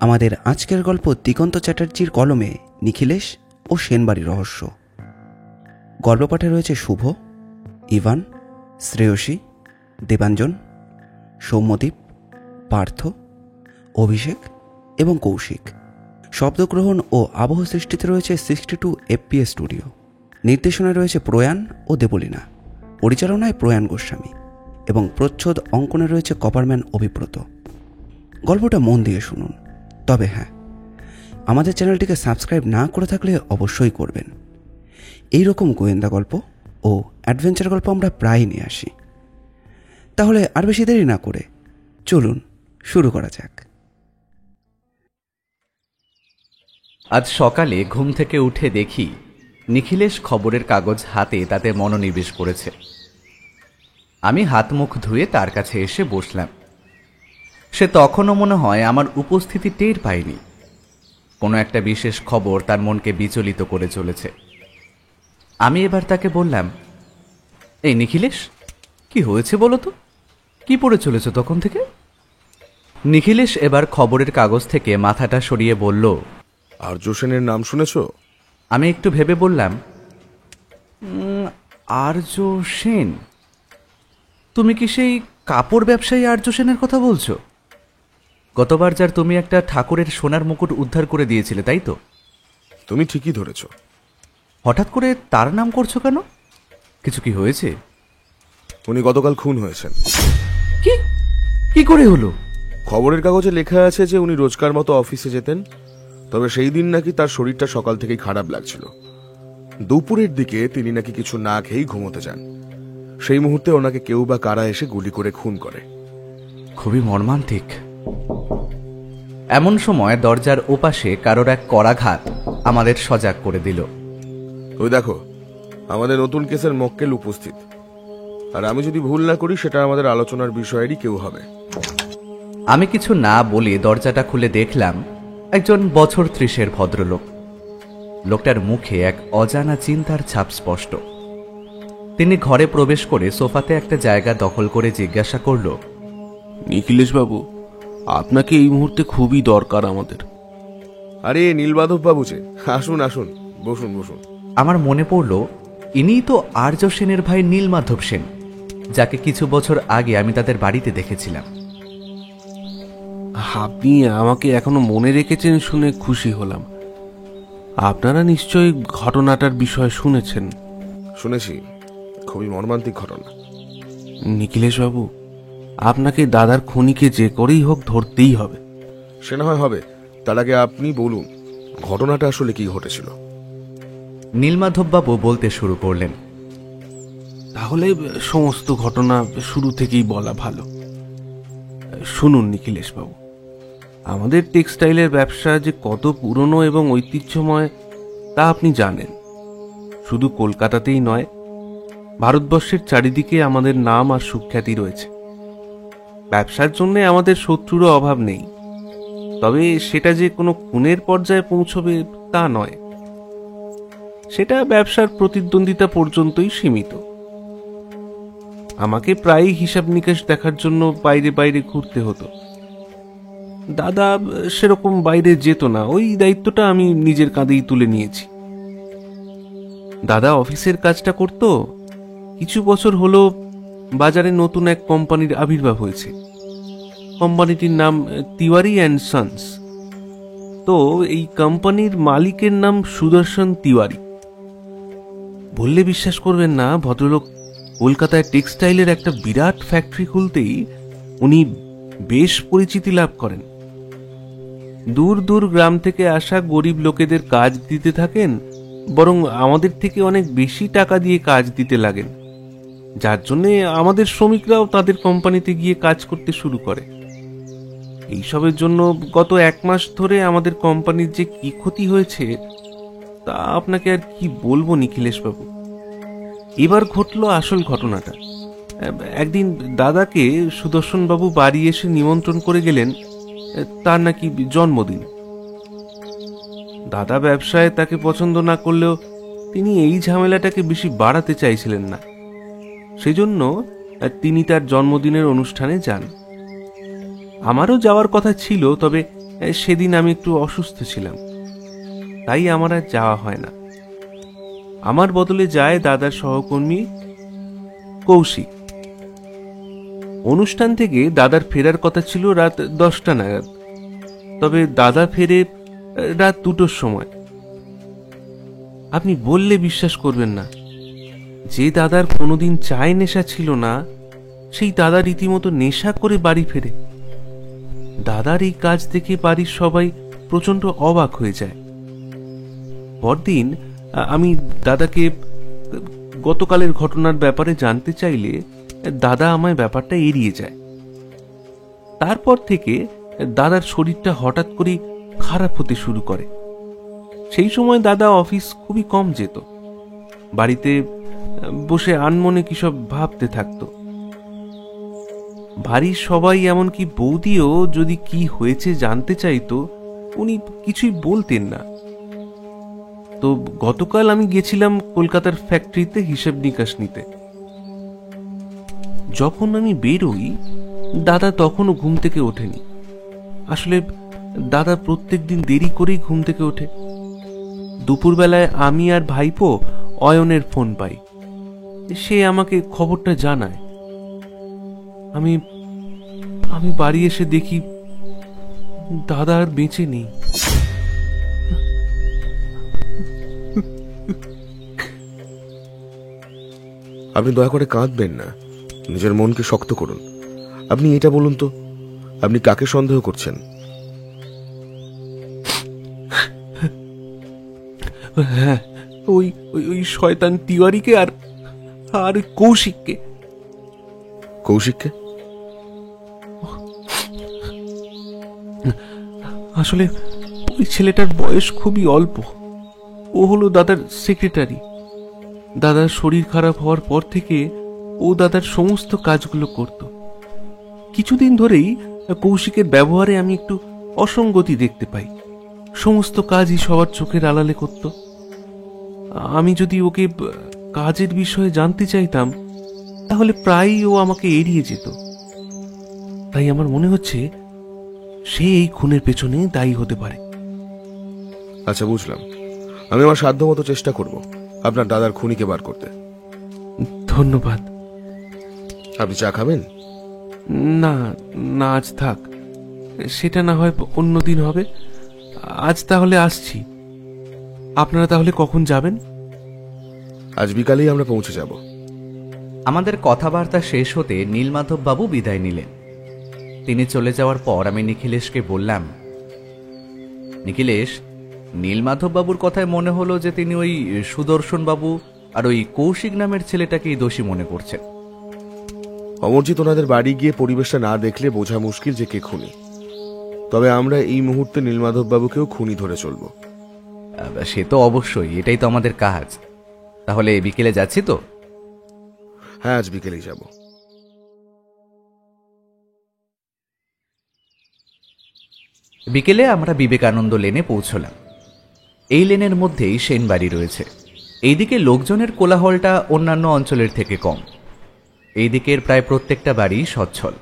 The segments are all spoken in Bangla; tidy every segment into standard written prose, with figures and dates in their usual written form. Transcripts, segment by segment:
আমাদের আজকের গল্প দিগন্ত চ্যাটার্জির কলমে নিখিলেশ ও সেনবাড়ির রহস্য। গল্প পাঠে রয়েছে শুভ, ইভান, শ্রেয়সী, দেবাঞ্জন, সৌম্যদীপ, পার্থ, অভিষেক এবং কৌশিক। শব্দগ্রহণ ও আবহ সৃষ্টিতে রয়েছে 62 FPS স্টুডিও। নির্দেশনায় রয়েছে প্রয়াণ ও দেবলীনা, পরিচালনায় প্রয়াণ গোস্বামী এবং প্রচ্ছদ অঙ্কনে রয়েছে কপারম্যান অভিব্রত। গল্পটা মন দিয়ে শুনুন। তবে হ্যাঁ, আমাদের চ্যানেলটিকে সাবস্ক্রাইব না করে থাকলে অবশ্যই করবেন। এই রকম গোয়েন্দা গল্প ও অ্যাডভেঞ্চার গল্প আমরা প্রায়ই নিয়ে আসি। তাহলে আর বেশি দেরি না করে চলুন শুরু করা যাক। আজ সকালে ঘুম থেকে উঠে দেখি নিখিলেশ খবরের কাগজ হাতে তাতে মনোনিবেশ করেছে। আমি হাত মুখ ধুয়ে তার কাছে এসে বসলাম। সে তখনও মনে হয় আমার উপস্থিতি টের পায়নি। কোনো একটা বিশেষ খবর তার মনকে বিচলিত করে চলেছে। আমি এবার তাকে বললাম, এই নিখিলেশ, কি হয়েছে বলো তো? কি পড়ে চলেছ তখন থেকে? নিখিলেশ এবার খবরের কাগজ থেকে মাথাটা সরিয়ে বলল, আর্য সেনের নাম শুনেছ? আমি একটু ভেবে বললাম, আর্য সেন? তুমি কি সেই কাপড় ব্যবসায়ী আর্য সেনের কথা বলছো? গতবার যার তুমি একটা ঠাকুরের সোনার মুকুট উদ্ধার করে দিয়েছিলে, তাই তো? তুমি ঠিকই ধরেছ। হঠাৎ করে তার নাম করছো কেন? কিছু কি হয়েছে? উনি গতকাল খুন হয়েছেন। কি কি করে হলো? খবরের কাগজে লেখা আছে যে উনি রোজকার মতো অফিসে যেতেন, তবে সেই দিন নাকি তার শরীরটা সকাল থেকেই খারাপ লাগছিল। দুপুরের দিকে তিনি নাকি কিছু না খেয়েই ঘুমোতে যান। সেই মুহূর্তে ওনাকে কেউ বা কারা এসে গুলি করে খুন করে। খুবই মর্মান্তিক। এমন সময় দরজার ওপাশে কারোর এক করাঘাত আমাদের সজাগ করে দিল। ওই দেখো, আমাদের নতুন কেসের মক্কেল উপস্থিত। আর আমি যদি ভুল না করি, সেটা আমাদের আলোচনার বিষয়েরই কেউ হবে। আমি কিছু না বলে দরজাটা খুলে দেখলাম একজন বছর 30-এর ভদ্রলোক। লোকটার মুখে এক অজানা চিন্তার ছাপ স্পষ্ট। তিনি ঘরে প্রবেশ করে সোফাতে একটা জায়গা দখল করে জিজ্ঞাসা করল, নিখিলেশ বাবু, আপনাকে এই মুহূর্তে খুবই দরকার আমাদের। আরে নীলমাধব বাবু যে, আসুন আসুন, বসুন বসুন। আমার মনে পড়ল ইনিই তো আর্য সেনের ভাই নীলমাধব সেন, যাকে কিছু বছর আগে আমি তাদের বাড়িতে দেখেছিলাম। আপনি আমাকে এখনো মনে রেখেছেন শুনে খুশি হলাম। আপনারা নিশ্চয়ই ঘটনাটার বিষয়ে শুনেছেন। শুনেছি, খুবই মর্মান্তিক ঘটনা। নিখিলেশ বাবু, আপনাকে দাদার খুনিকে যে করেই হোক ধরতেই হবে। সে না হয় হবে, তার আগে আপনি বলুন ঘটনাটা আসলে কি ঘটেছিল। নীলমাধববাবু বলতে শুরু করলেন, তাহলে সমস্ত ঘটনা শুরু থেকেই বলা ভালো। শুনুন নিখিলেশ বাবু, আমাদের টেক্সটাইলের ব্যবসা যে কত পুরনো এবং ঐতিহ্যময় তা আপনি জানেন। শুধু কলকাতাতেই নয়, ভারতবর্ষের চারিদিকে আমাদের নাম আর সুখ্যাতি রয়েছে। ব্যবসার জন্য আমাদের শত্রুরও অভাব নেই, তবে সেটা যে কোনো খুনের পর্যায়ে পৌঁছবে তা নয়। সেটা ব্যবসার প্রতিদ্বন্দ্বিতা পর্যন্তই সীমিত। আমাকে প্রায়ই হিসাব নিকাশ দেখার জন্য বাইরে বাইরে ঘুরতে হতো। দাদা সেরকম বাইরে যেত না, ওই দায়িত্বটা আমি নিজের কাঁধেই তুলে নিয়েছি। দাদা অফিসের কাজটা করত। কিছু বছর হলো বাজারে নতুন এক কোম্পানির আবির্ভাব হয়েছে। কোম্পানিটির নাম তিওয়ারি অ্যান্ড সন্স। তো এই কোম্পানির মালিকের নাম সুদর্শন তিওয়ারি। বললে বিশ্বাস করবেন না, ভদ্রলোক কলকাতায় টেক্সটাইলের একটা বিরাট ফ্যাক্টরি খুলতেই উনি বেশ পরিচিতি লাভ করেন। দূর দূর গ্রাম থেকে আসা গরিব লোকেদের কাজ দিতে থাকেন, বরং আমাদের থেকে অনেক বেশি টাকা দিয়ে কাজ দিতে লাগেন, যার জন্যে আমাদের শ্রমিকরাও তাদের কোম্পানিতে গিয়ে কাজ করতে শুরু করে। এইসবের জন্য গত 1 মাস ধরে আমাদের কোম্পানির যে কি ক্ষতি হয়েছে তা আপনাকে আর কি বলবো নিখিলেশ বাবু। এবার ঘটল আসল ঘটনাটা। একদিন দাদাকে সুদর্শন বাবু বাড়ি এসে নিমন্ত্রণ করে গেলেন, তার নাকি জন্মদিন। দাদা ব্যবসায় তাকে পছন্দ না করলেও তিনি এই ঝামেলাটাকে বেশি বাড়াতে চাইছিলেন না। সেজন্য তিনি তার জন্মদিনের অনুষ্ঠানে যান। আমারও যাওয়ার কথা ছিল, তবে সেদিন আমি একটু অসুস্থ ছিলাম, তাই আমার আর যাওয়া হয় না। আমার বদলে যায় দাদার সহকর্মী কৌশিক। অনুষ্ঠান থেকে দাদার ফেরার কথা ছিল রাত 10টা নাগাদ, তবে দাদা ফেরে রাত 2টোর সময়। আপনি বললে বিশ্বাস করবেন না, যে দাদার কোনোদিন চায় নেশা ছিল না, সেই দাদা রীতিমতো নেশা করে বাড়ি ফেরে। দাদার এই কাজ দেখে বাড়ির সবাই প্রচন্ড অবাক হয়ে যায়। পরদিন আমি দাদাকে গতকালের ঘটনার ব্যাপারে জানতে চাইলে দাদা আমায় ব্যাপারটা এড়িয়ে যায়। তারপর থেকে দাদার শরীরটা হঠাৎ করে খারাপ হতে শুরু করে। সেই সময় দাদা অফিস খুবই কম যেত, বাড়িতে বসে আনমনে কিসব ভাবতে থাকতো। বাড়ির সবাই এমনকি বৌদিও যদি কি হয়েছে জানতে চাইতো, উনি কিছুই বলতেন না। তো গতকাল আমি গেছিলাম কলকাতার ফ্যাক্টরিতে হিসেব নিকাশ নিতে। যখন আমি বেরোই, দাদা তখনও ঘুম থেকে ওঠেনি। আসলে দাদা প্রত্যেকদিন দেরি করেই ঘুম থেকে ওঠে। দুপুরবেলায় আমি আর ভাইপো অয়নের ফোন পাই, সে আমাকে খবরটা জানায়। আমি আমি বাড়ি এসে দেখি দাদা আর বেঁচে নেই। আপনি দয়া করে কাঁদবেন না, নিজের মনকে শক্ত করুন। আপনি এটা বলুন তো, আপনি কাকে সন্দেহ করছেন? হ্যাঁ, ওই ওই ওই শয়তান তিওয়ারিকে আর আর ওই কৌশিককে। কৌশিককে? আসলে ওই ছেলেটার বয়স খুবই অল্প। ও হলো দাদার সেক্রেটারি। দাদার শরীর খারাপ হওয়ার পর থেকে ও দাদার সমস্ত কাজগুলো করত। কিছুদিন ধরেই কৌশিকের ব্যবহারে আমি একটু অসঙ্গতি দেখতে পাই। সমস্ত কাজই সবার চোখের আড়ালে করত। আমি যদি ওকে কাজের বিষয়ে জানতে চাইতাম, তাহলে প্রায়ই ও আমাকে এড়িয়ে যেত। তাই আমার মনে হচ্ছে সে এই খুনের পেছনে দায়ী হতে পারে। আচ্ছা, বুঝলাম। আমি আমার সাধ্যমতো চেষ্টা করব আপনার দাদার খুনিকে বার করতে। ধন্যবাদ। আপনি চা খাবেন? না না, আজ থাক, সেটা না হয় অন্যদিন হবে। আজ তাহলে আসছি। আপনারা তাহলে কখন যাবেন? আজ বিকালেই আমরা পৌঁছে যাব। আমাদের কথাবার্তা শেষ হতে নীলমাধব বাবু বিদায় নিলেন। তিনি চলে যাওয়ার পর আমি নিখিলেশকে বললাম, নিখিলেশ, নীলমাধব বাবুর কথায় মনে হলো যে তিনি ওই সুদর্শন বাবু আর ওই কৌশিক নামের ছেলেটাকেই দোষী মনে করছেন। অমরজিৎ ওনাদের বাড়ি গিয়ে পরিবেশটা না দেখলে বোঝা মুশকিল যে কে খুনি। তবে আমরা এই মুহূর্তে নীলমাধব বাবুকেও খুনি ধরে চলব। সে তো অবশ্যই, এটাই তো আমাদের কাজ। তাহলে বিকেলে যাচ্ছি তো? হ্যাঁ, আজ বিকেলেই যাব। বিকেলে আমরা বিবেকানন্দ লেনে পৌঁছলাম। এই লেনের মধ্যেই সেন বাড়ি রয়েছে। এইদিকে লোকজনের কোলাহলটা অন্যান্য অঞ্চলের থেকে কম। এই দিকের প্রায় প্রত্যেকটা বাড়ি সচ্ছল।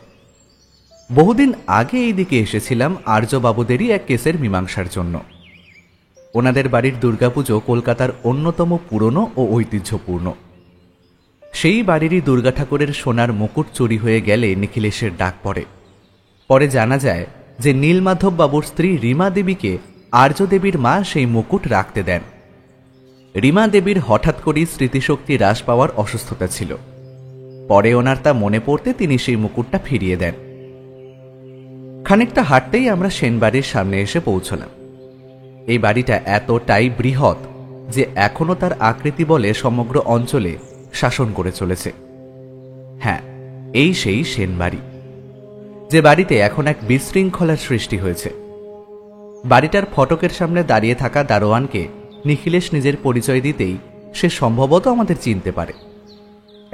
বহুদিন আগে এই দিকে এসেছিলাম আর্যবাবুদেরই এক কেসের মীমাংসার জন্য। ওনাদের বাড়ির দুর্গাপুজো কলকাতার অন্যতম পুরনো ও ঐতিহ্যপূর্ণ। সেই বাড়িরই দুর্গা ঠাকুরের সোনার মুকুট চুরি হয়ে গেলে নিখিলেশের ডাক পড়ে। পরে জানা যায় যে নীলমাধব বাবুর স্ত্রী রীমা দেবীকে আর্য দেবীর মা সেই মুকুট রাখতে দেন। রীমা দেবীর হঠাৎ করেই স্মৃতিশক্তি হ্রাস পাওয়ার অসুস্থতা ছিল। পরে ওনার তা মনে পড়তে তিনি সেই মুকুটটা ফিরিয়ে দেন। খানিকটা হাঁটতেই আমরা সেনবাড়ির সামনে এসে পৌঁছলাম। এই বাড়িটা এতটাই বৃহৎ যে এখনো তার আকৃতি বলে সমগ্র অঞ্চলে শাসন করে চলেছে। হ্যাঁ, এই সেই সেনবাড়ি, যে বাড়িতে এখন এক বিশৃঙ্খলার সৃষ্টি হয়েছে। বাড়িটার ফটকের সামনে দাঁড়িয়ে থাকা দারোয়ানকে নিখিলেশ নিজের পরিচয় দিতেই সে সম্ভবত আমাদের চিনতে পারে।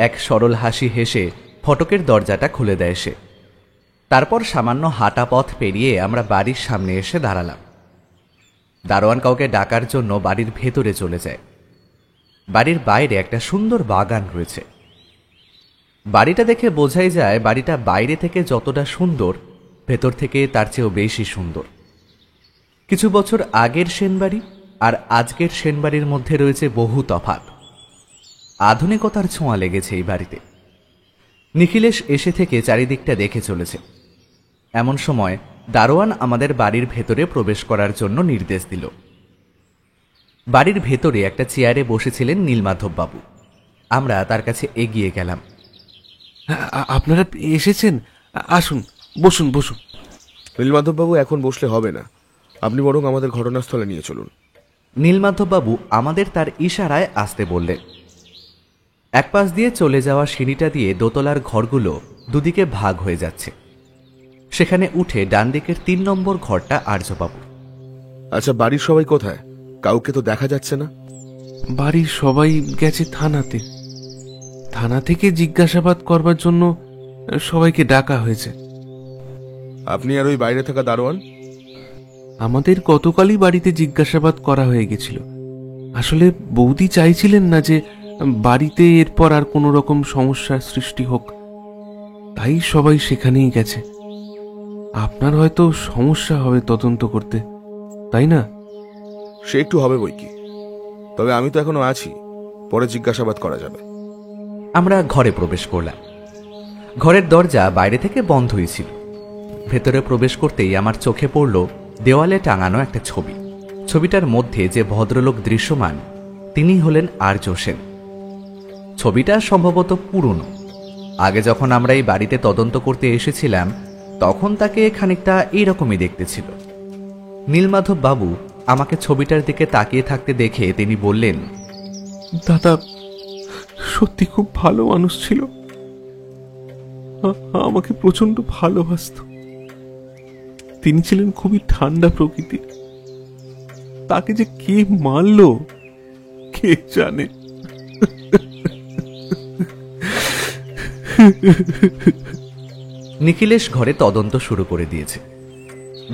এক সরল হাসি হেসে ফটকের দরজাটা খুলে দেয় সে। তারপর সামান্য হাঁটা পথ পেরিয়ে আমরা বাড়ির সামনে এসে দাঁড়ালাম। দারোয়ান কাউকে ডাকার জন্য বাড়ির ভেতরে চলে যায়। বাড়ির বাইরে একটা সুন্দর বাগান রয়েছে। বাড়িটা দেখে বোঝাই যায় বাড়িটা বাইরে থেকে যতটা সুন্দর, ভেতর থেকে তার চেয়েও বেশি সুন্দর। কিছু বছর আগের সেনবাড়ি আর আজকের সেনবাড়ির মধ্যে রয়েছে বহু তফাৎ। আধুনিকতার ছোঁয়া লেগেছে এই বাড়িতে। নিখিলেশ এসে থেকে চারিদিকটা দেখে চলেছে। এমন সময় দারোয়ান আমাদের বাড়ির ভেতরে প্রবেশ করার জন্য নির্দেশ দিল। বাড়ির ভেতরে একটা চেয়ারে বসেছিলেন নীলমাধববাবু। আমরা তার কাছে এগিয়ে গেলাম। আপনারা এসেছেন, আসুন, বসুন বসুন। নীলমাধববাবু এখন বসলে হবে না, আপনি বরং আমাদের ঘটনাস্থলে নিয়ে চলুন। নীলমাধববাবু আমাদের তার ইশারায় আসতে বললেন। এক পাশ দিয়ে চলে যাওয়া সিঁড়িটা দিয়ে দোতলার ঘরগুলো দুদিকে ভাগ হয়ে যাচ্ছে। সেখানে উঠে ডান দিকের 3 নম্বর ঘরটা আর্যবাবু। আচ্ছা, বাড়ির সবাই কোথায়? কাউকে তো দেখা যাচ্ছে না। বাড়ির সবাই গেছে থানাতে। থানা থেকে জিজ্ঞাসাবাদ করবার জন্য সবাইকে ডাকা হয়েছে। আপনি আর ওই বাইরে থাকা দারোয়ান? আমাদের গতকালই বাড়িতে জিজ্ঞাসাবাদ করা হয়ে গেছিল। আসলে বৌদি চাইছিলেন না যে বাড়িতে এরপর আর কোনো রকম সমস্যার সৃষ্টি হোক, তাই সবাই সেখানেই গেছে। আপনার হয়তো সমস্যা হবে তদন্ত করতে, তাই না? সে একটু হবে বই কি, তবে আমি তো এখনো আছি, পরে জিজ্ঞাসাবাদ করা যাবে। আমরা ঘরে প্রবেশ করলাম। ঘরের দরজা বাইরে থেকে বন্ধই ছিল। ভেতরে প্রবেশ করতেই আমার চোখে পড়ল দেওয়ালে টাঙানো একটা ছবি। ছবিটার মধ্যে যে ভদ্রলোক দৃশ্যমান তিনি হলেন আর্য সেন। ছবিটা সম্ভবত পুরনো। আগে যখন আমরা এই বাড়িতে তদন্ত করতে এসেছিলাম তখন তাকে খানিকটা এইরকমই দেখতে ছিল। নীলমাধব বাবু আমাকে ছবিটার দিকে তাকিয়ে থাকতে দেখে তিনি বললেন, দাদা সত্যি খুব ভালো মানুষ ছিল, আমাকে প্রচন্ড ভালোবাসত। তিনি ছিলেন খুবই ঠান্ডা প্রকৃতির। তাকে যে কে মারলো কে জানে। নিখিলেশ ঘরে তদন্ত শুরু করে দিয়েছে।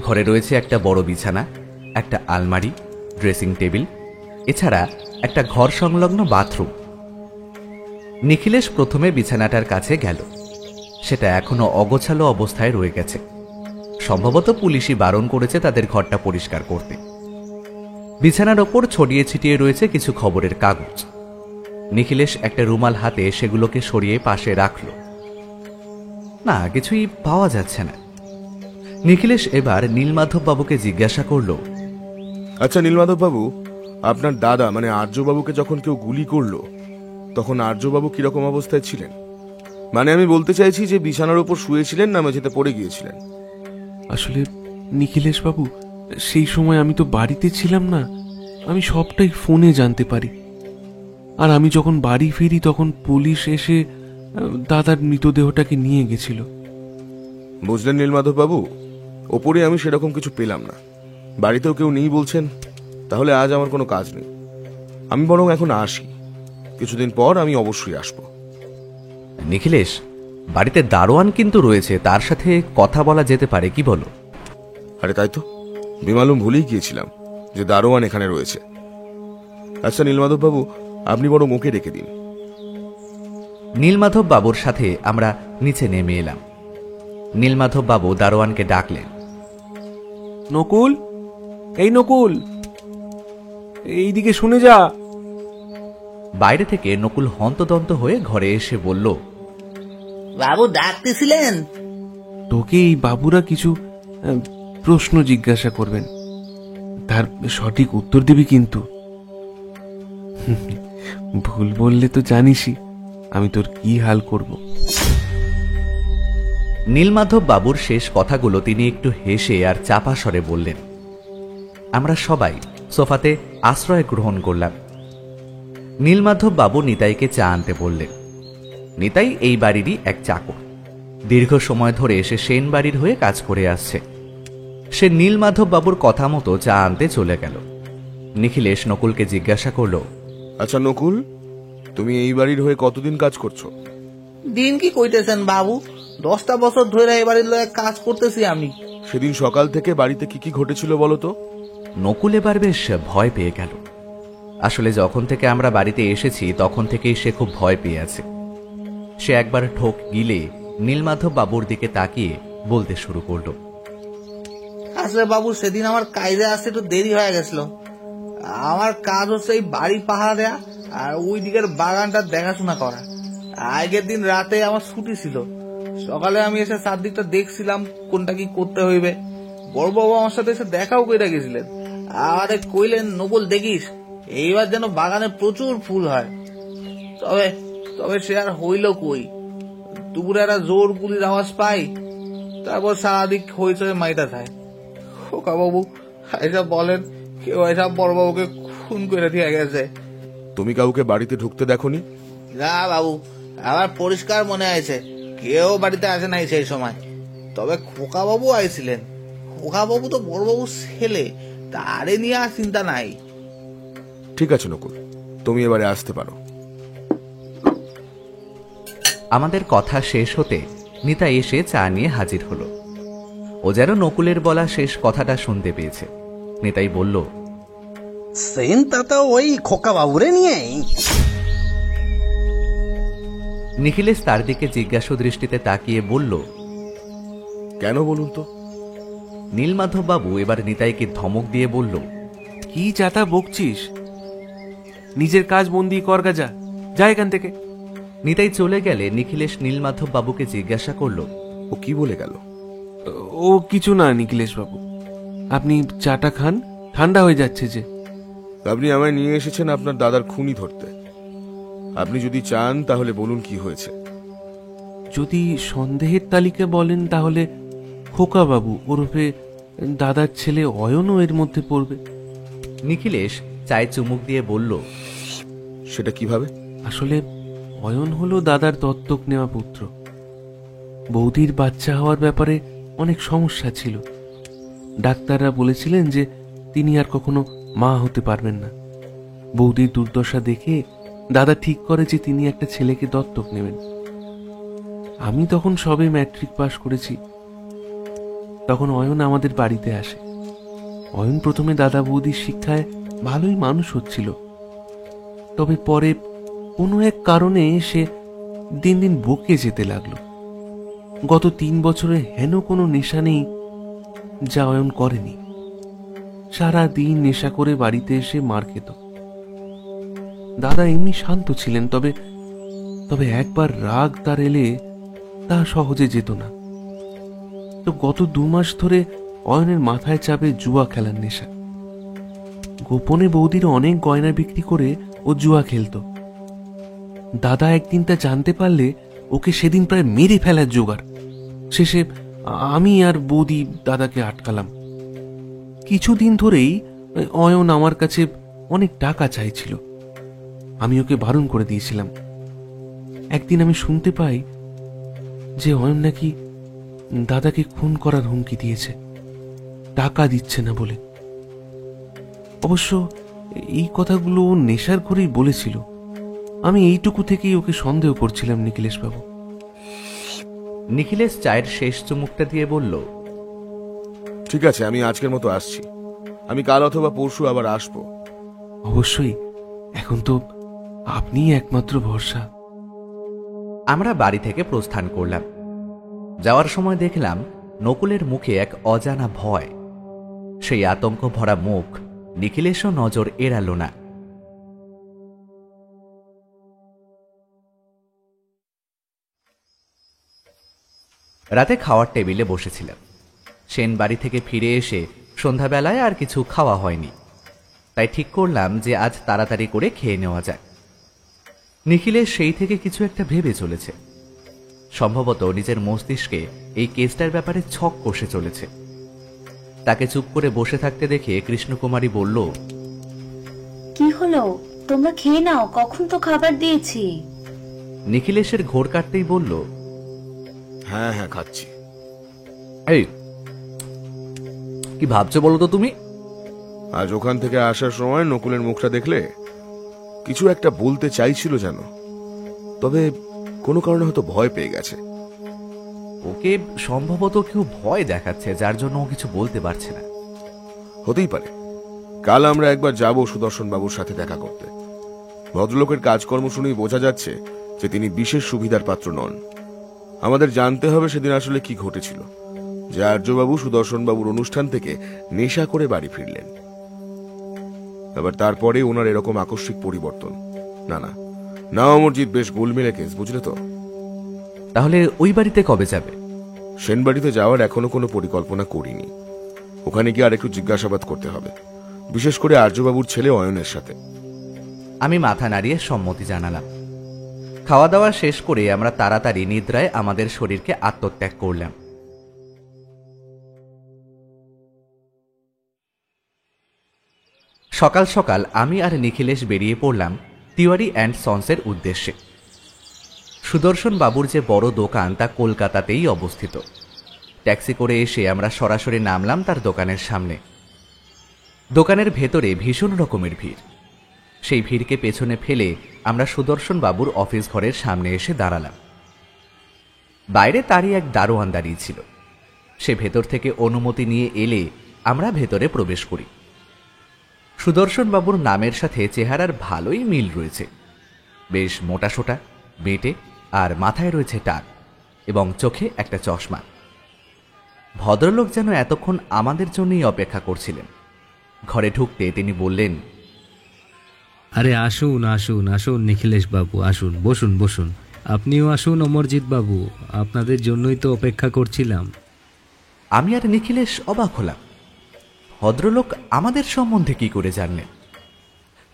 ঘরে রয়েছে একটা বড় বিছানা, একটা আলমারি, ড্রেসিং টেবিল, এছাড়া একটা ঘর সংলগ্ন বাথরুম। নিখিলেশ প্রথমে বিছানাটার কাছে গেল। সেটা এখনো অগোছালো অবস্থায় রয়ে গেছে। সম্ভবত পুলিশই বারণ করেছে তাদের ঘরটা পরিষ্কার করতে। বিছানার ওপর ছড়িয়ে ছিটিয়ে রয়েছে কিছু খবরের কাগজ। নিখিলেশ একটা রুমাল হাতে সেগুলোকে সরিয়ে পাশে রাখল। না, কিছুই পাওয়া যাচ্ছে না। নিখিলেশ এবার নীলমাধববাবুকে জিজ্ঞাসা করল, আচ্ছা নীলমাধববাবু, আপনার দাদা মানে আর্যবাবুকে যখন কেউ গুলি করলো তখন আর্যবাবু কিরকম অবস্থায় ছিলেন? মানে আমি বলতে চাইছি যে বিছানার উপর শুয়েছিলেন না মেঝেতে পড়ে গিয়েছিলেন? আসলে নিখিলেশ বাবু, সেই সময় আমি তো বাড়িতে ছিলাম না। আমি সবটাই ফোনে জানতে পারি। আর আমি যখন বাড়ি ফিরি তখন পুলিশ এসে দাদার মৃতদেহটাকে নিয়ে গেছিল। বুঝলেন নীলমাধববাবু, ওপরে আমি সেরকম কিছু পেলাম না। বাড়িতেও কেউ নেই বলছেন, তাহলে আজ আমার কোনো কাজ নেই। আমি বরং এখন আসি, কিছুদিন পর আমি অবশ্যই আসবো। নিখিলেশ, বাড়িতে দারোয়ান কিন্তু রয়েছে, তার সাথে কথা বলা যেতে পারে, কি বলো? আরে তাই তো, বেমালুম ভুলেই গিয়েছিলাম যে দারোয়ান এখানে রয়েছে। আচ্ছা নীলমাধববাবু, আপনি বরং ওকে ডেকে দিন। নীলমাধব বাবুর সাথে আমরা নিচে নেমে এলাম। নীলমাধব বাবু দারোয়ানকে ডাকলেন। নকুল, এই নকুল, এইদিকে শুনে যা। বাইরে থেকে নকুল হন্তদন্ত হয়ে ঘরে এসে বলল, বাবু ডাকতেছিলেন? তোকে এই বাবুরা কিছু প্রশ্ন জিজ্ঞাসা করবেন, তার সঠিক উত্তর দিবি কিন্তু। ভুল বললে তো জানিসই আমি তোর কি হাল করব। নীলমাধব বাবুর শেষ কথাগুলো তিনি একটু হেসে আর চাপা স্বরে বললেন। আমরা সবাই সোফাতে আশ্রয় গ্রহণ করলাম। নীলমাধব বাবু নিতাইকে চা আনতে বললেন। নিতাই এই বাড়িরই এক চাকর। দীর্ঘ সময় ধরে সে সেন বাড়ির হয়ে কাজ করে আসছে। সে নীলমাধব বাবুর কথা মতো চা আনতে চলে গেল। নিখিলেশ নকুলকে জিজ্ঞাসা করল, আচ্ছা নকুল, তুমি এই বাড়ির হয়ে কতদিন কাজ করছো? দিন কি কইতেছেন বাবু, 10টা বছর ধরে এই বাড়ির লয়ে কাজ করতেছি আমি। সেদিন সকাল থেকে বাড়িতে কি কি ঘটেছিল বলো তো? নকুল এবার বেশ ভয় পেয়ে গেল। আসলে যখন থেকে আমরা বাড়িতে এসেছি তখন থেকেই সে খুব ভয় পেয়ে আছে। সে একবার ঠোক গিলে নীলমাধব বাবুর দিকে তাকিয়ে বলতে শুরু করল, আসলে বাবু সেদিন আমার কাজে আসতে একটু দেরি হয়ে গেছিল। আমার কাজ হচ্ছে এই বাড়ি পাহারা দেয়া আর ওই দিকের বাগানটা দেখাশোনা করা। আগের দিন রাতে আমার ছুটি ছিল, সকালে আমি এসে চারদিকটা দেখছিলাম কোনটা কি করতে হইবে। বড়বাবু আমার সাথে এসে দেখাও করে গেছিলেন, আমাদের কইলেন নকুল দেখিস এইবার যেন বাগানে প্রচুর ফুল হয়। তবে তবে সে আর হইল কই, দুপুরে একটা জোর গুলির আওয়াজ পাই, তারপর সারাদিক হইচই মাইটা যায়। খোকা বাবু এসব বলেন কেউ এসব বড়বাবুকে খুন করে দিয়ে গেছে। তুমি কাউকে বাড়িতে ঢুকতে দেখোনি? না বাবু, আমার পরিষ্কার মনে আছে কেউ বাড়িতে আসে নাই সেই সময়। তবে খোকা বাবু আইছিলেন। খোকা বাবু তো বড়বাবুর ছেলে, তারে নিয়ে আর চিন্তা নাই। ঠিক আছে নকুল, তুমি এবারে আসতে পারো। আমাদের কথা শেষ হতে নিতা এসে চা নিয়ে হাজির হলো। ও যেন নকুলের বলা শেষ কথাটা শুনতে পেয়েছে। নিতাই বলল, সেনটা তো ওই খোকা বাবুরে নিয়েই। নিখিলেশ তার দিকে জিজ্ঞাসু দৃষ্টিতে তাকিয়ে বলল, কেন বলুন তো? নীলমাধব বাবু এবার নিতাইকে ধমক দিয়ে বলল, কি চাতা বকছিস? নিজের কাজ মন দিয়ে কর গা, যা এখান থেকে। নিতাই চলে গেলে নিখিলেশ নীলমাধব বাবুকে জিজ্ঞাসা করল, ও কি বলে গেল? ও কিছু না নিখিলেশ বাবু, আপনি চাটা খান, ঠান্ডা হয়ে যাচ্ছে যে। আপনি আমায় নিয়ে এসেছেন আপনার দাদার খুনি ধরতে। আপনি যদি চান তাহলে বলুন কি হয়েছে। যদি সন্দেহের তালিকা বলেন তাহলে খোকা বাবু ওরফে দাদার ছেলে অয়নও এর মধ্যে পড়বে। নিখিলেশ চায়ে চুমুক দিয়ে বলল, সেটা কিভাবে? আসলে অয়ন হলো দাদার দত্তক নেওয়া পুত্র। বৌদির বাচ্চা হওয়ার ব্যাপারে অনেক সমস্যা ছিল। ডাক্তাররা বলেছিলেন যে তিনি আর কখনো মা হতে পারবেন না। বৌদির দুর্দশা দেখে দাদা ঠিক করে যে তিনি একটা ছেলেকে দত্তক নেবেন। আমি তখন সবে ম্যাট্রিক পাশ করেছি। তখন অয়ন আমাদের বাড়িতে আসে। অয়ন প্রথমে দাদা বৌদির শিক্ষায় ভালোই মানুষ হচ্ছিল, তবে পরে কোনো এক কারণে সে দিন দিন বকে যেতে লাগলো। গত 3 বছরে হেন কোনো নেশা নেই যা অয়ন করেনি। সারা দিন নেশা করে বাড়িতে এসে মার খেত। দাদা এমনি শান্ত ছিলেন, তবে তবে একবার রাগ তার এলে তা সহজে যেত না। তো গত 2 মাস ধরে অয়নের মাথায় চাপে জুয়া খেলার নেশা। গোপনে বৌদির অনেক গয়না বিক্রি করে ও জুয়া খেলত। দাদা একদিন তা জানতে পারলে ওকে সেদিন প্রায় মেরে ফেলার জোগাড়। শেষে আমি আর বৌদি দাদাকে আটকালাম। কিছুদিন ধরেই অয়ন আমার কাছে অনেক টাকা চাইছিল। আমি ওকে বারণ করে দিয়েছিলাম। একদিন আমি শুনতে পাই যে অয়ন নাকি দাদাকে খুন করার হুমকি দিয়েছে, টাকা দিচ্ছে না বলে। অবশ্য এই কথাগুলো ও নেশার ঘরেই বলেছিল। আমি এইটুকু থেকেই ওকে সন্দেহ করছিলাম নিখিলেশ বাবু। নিখিলেশ চায়ের শেষ চুমুকটা দিয়ে বলল, ঠিক আছে, আমি আজকের মতো আসছি। আমি কাল অথবা পরশু আবার আসবো। অবশ্যই, এখন তো আপনিই একমাত্র ভরসা। আমরা বাড়ি থেকে প্রস্থান করলাম। যাওয়ার সময় দেখলাম নকুলের মুখে এক অজানা ভয়। সেই আতঙ্ক ভরা মুখ নিখিলেশও নজর এড়াল না। রাতে খাওয়ার টেবিলে বসেছিলাম। সেন বাড়ি থেকে ফিরে এসে সন্ধ্যাবেলায় আর কিছু খাওয়া হয়নি, তাই ঠিক করলাম যে আজ তাড়াতাড়ি করে খেয়ে নেওয়া যায়। নিখিলেশ সেই থেকে কিছু একটা ভেবে চলেছে। সম্ভবত নিজের মস্তিষ্কে এই কেসটার ব্যাপারে ছক কষে চলেছে। তাকে চুপ করে বসে থাকতে দেখে কৃষ্ণকুমারী বলল, কি হলো? তোমরা খেয়ে নাও, কখন তো খাবার দিয়েছি। নিখিলেশের ঘোর কাটতেই বলল, হ্যাঁ হ্যাঁ, খাচ্ছি। এই কি ভাবছো বলো তো তুমি? আজ ওখান থেকে আসার সময় নকুলের মুখটা দেখলে কিছু একটা বলতে চাইছিল যেন, তবে কোনো কারণে হয়তো ভয় পেয়ে গেছে। ওকে সম্ভবত কেউ ভয় দেখাচ্ছে, যার জন্য ও কিছু বলতে পারছে না। হতেই পারে। কাল আমরা একবার যাব সুদর্শন বাবুর সাথে দেখা করতে। ভদ্রলোকের কাজকর্ম শুনেই বোঝা যাচ্ছে যে তিনি বিশেষ সুবিধার পাত্র নন। আমাদের জানতে হবে সেদিন আসলে কি ঘটেছিল। যে আর্যবাবু সুদর্শন বাবুর অনুষ্ঠান থেকে নেশা করে বাড়ি ফিরলেন। আবার তারপরে ওনার এরকম আকস্মিক পরিবর্তন। না না না, অমরজিৎ বেশ গোলমেলে কেস, বুঝলে তো? তাহলে ওই বাড়িতে কবে যাবে? সেনবাড়িতে যাওয়ার এখনো কোনো পরিকল্পনা করিনি। ওখানে গিয়ে আর একটু জিজ্ঞাসাবাদ করতে হবে, বিশেষ করে আর্যবাবুর ছেলে অয়নের সাথে। আমি মাথা নাড়িয়ে সম্মতি জানালাম। খাওয়া দাওয়া শেষ করে আমরা তাড়াতাড়ি নিদ্রায় আমাদের শরীরকে আত্মত্যাগ করলাম। সকাল সকাল আমি আর নিখিলেশ বেরিয়ে পড়লাম তিওয়ারি অ্যান্ড সন্সের উদ্দেশ্যে। সুদর্শন বাবুর যে বড় দোকান তা কলকাতাতেই অবস্থিত। ট্যাক্সি করে এসে আমরা সরাসরি নামলাম তার দোকানের সামনে। দোকানের ভেতরে ভীষণ রকমের ভিড়। সেই ভিড়কে পেছনে ফেলে আমরা সুদর্শন বাবুর অফিস ঘরের সামনে এসে দাঁড়ালাম। বাইরে তারই এক দারোয়ান দাঁড়িয়ে ছিল। সে ভেতর থেকে অনুমতি নিয়ে এলে আমরা ভেতরে প্রবেশ করি। সুদর্শন বাবুর নামের সাথে চেহারার ভালোই মিল রয়েছে। বেশ মোটাসোটা, বেঁটে, আর মাথায় রয়েছে টাক এবং চোখে একটা চশমা। ভদ্রলোক যেন এতক্ষণ আমাদের জন্যই অপেক্ষা করছিলেন। ঘরে ঢুকতে তিনি বললেন, আরে আসুন আসুন আসুন নিখিলেশ বাবু, আসুন, বসুন বসুন। আপনিও আসুন অমরজিৎ বাবু, আপনাদের জন্যই তো অপেক্ষা করছিলাম। আমি আর নিখিলেশ অবাক হলাম। ভদ্রলোক আমাদের সম্বন্ধে কি করে জানলেন?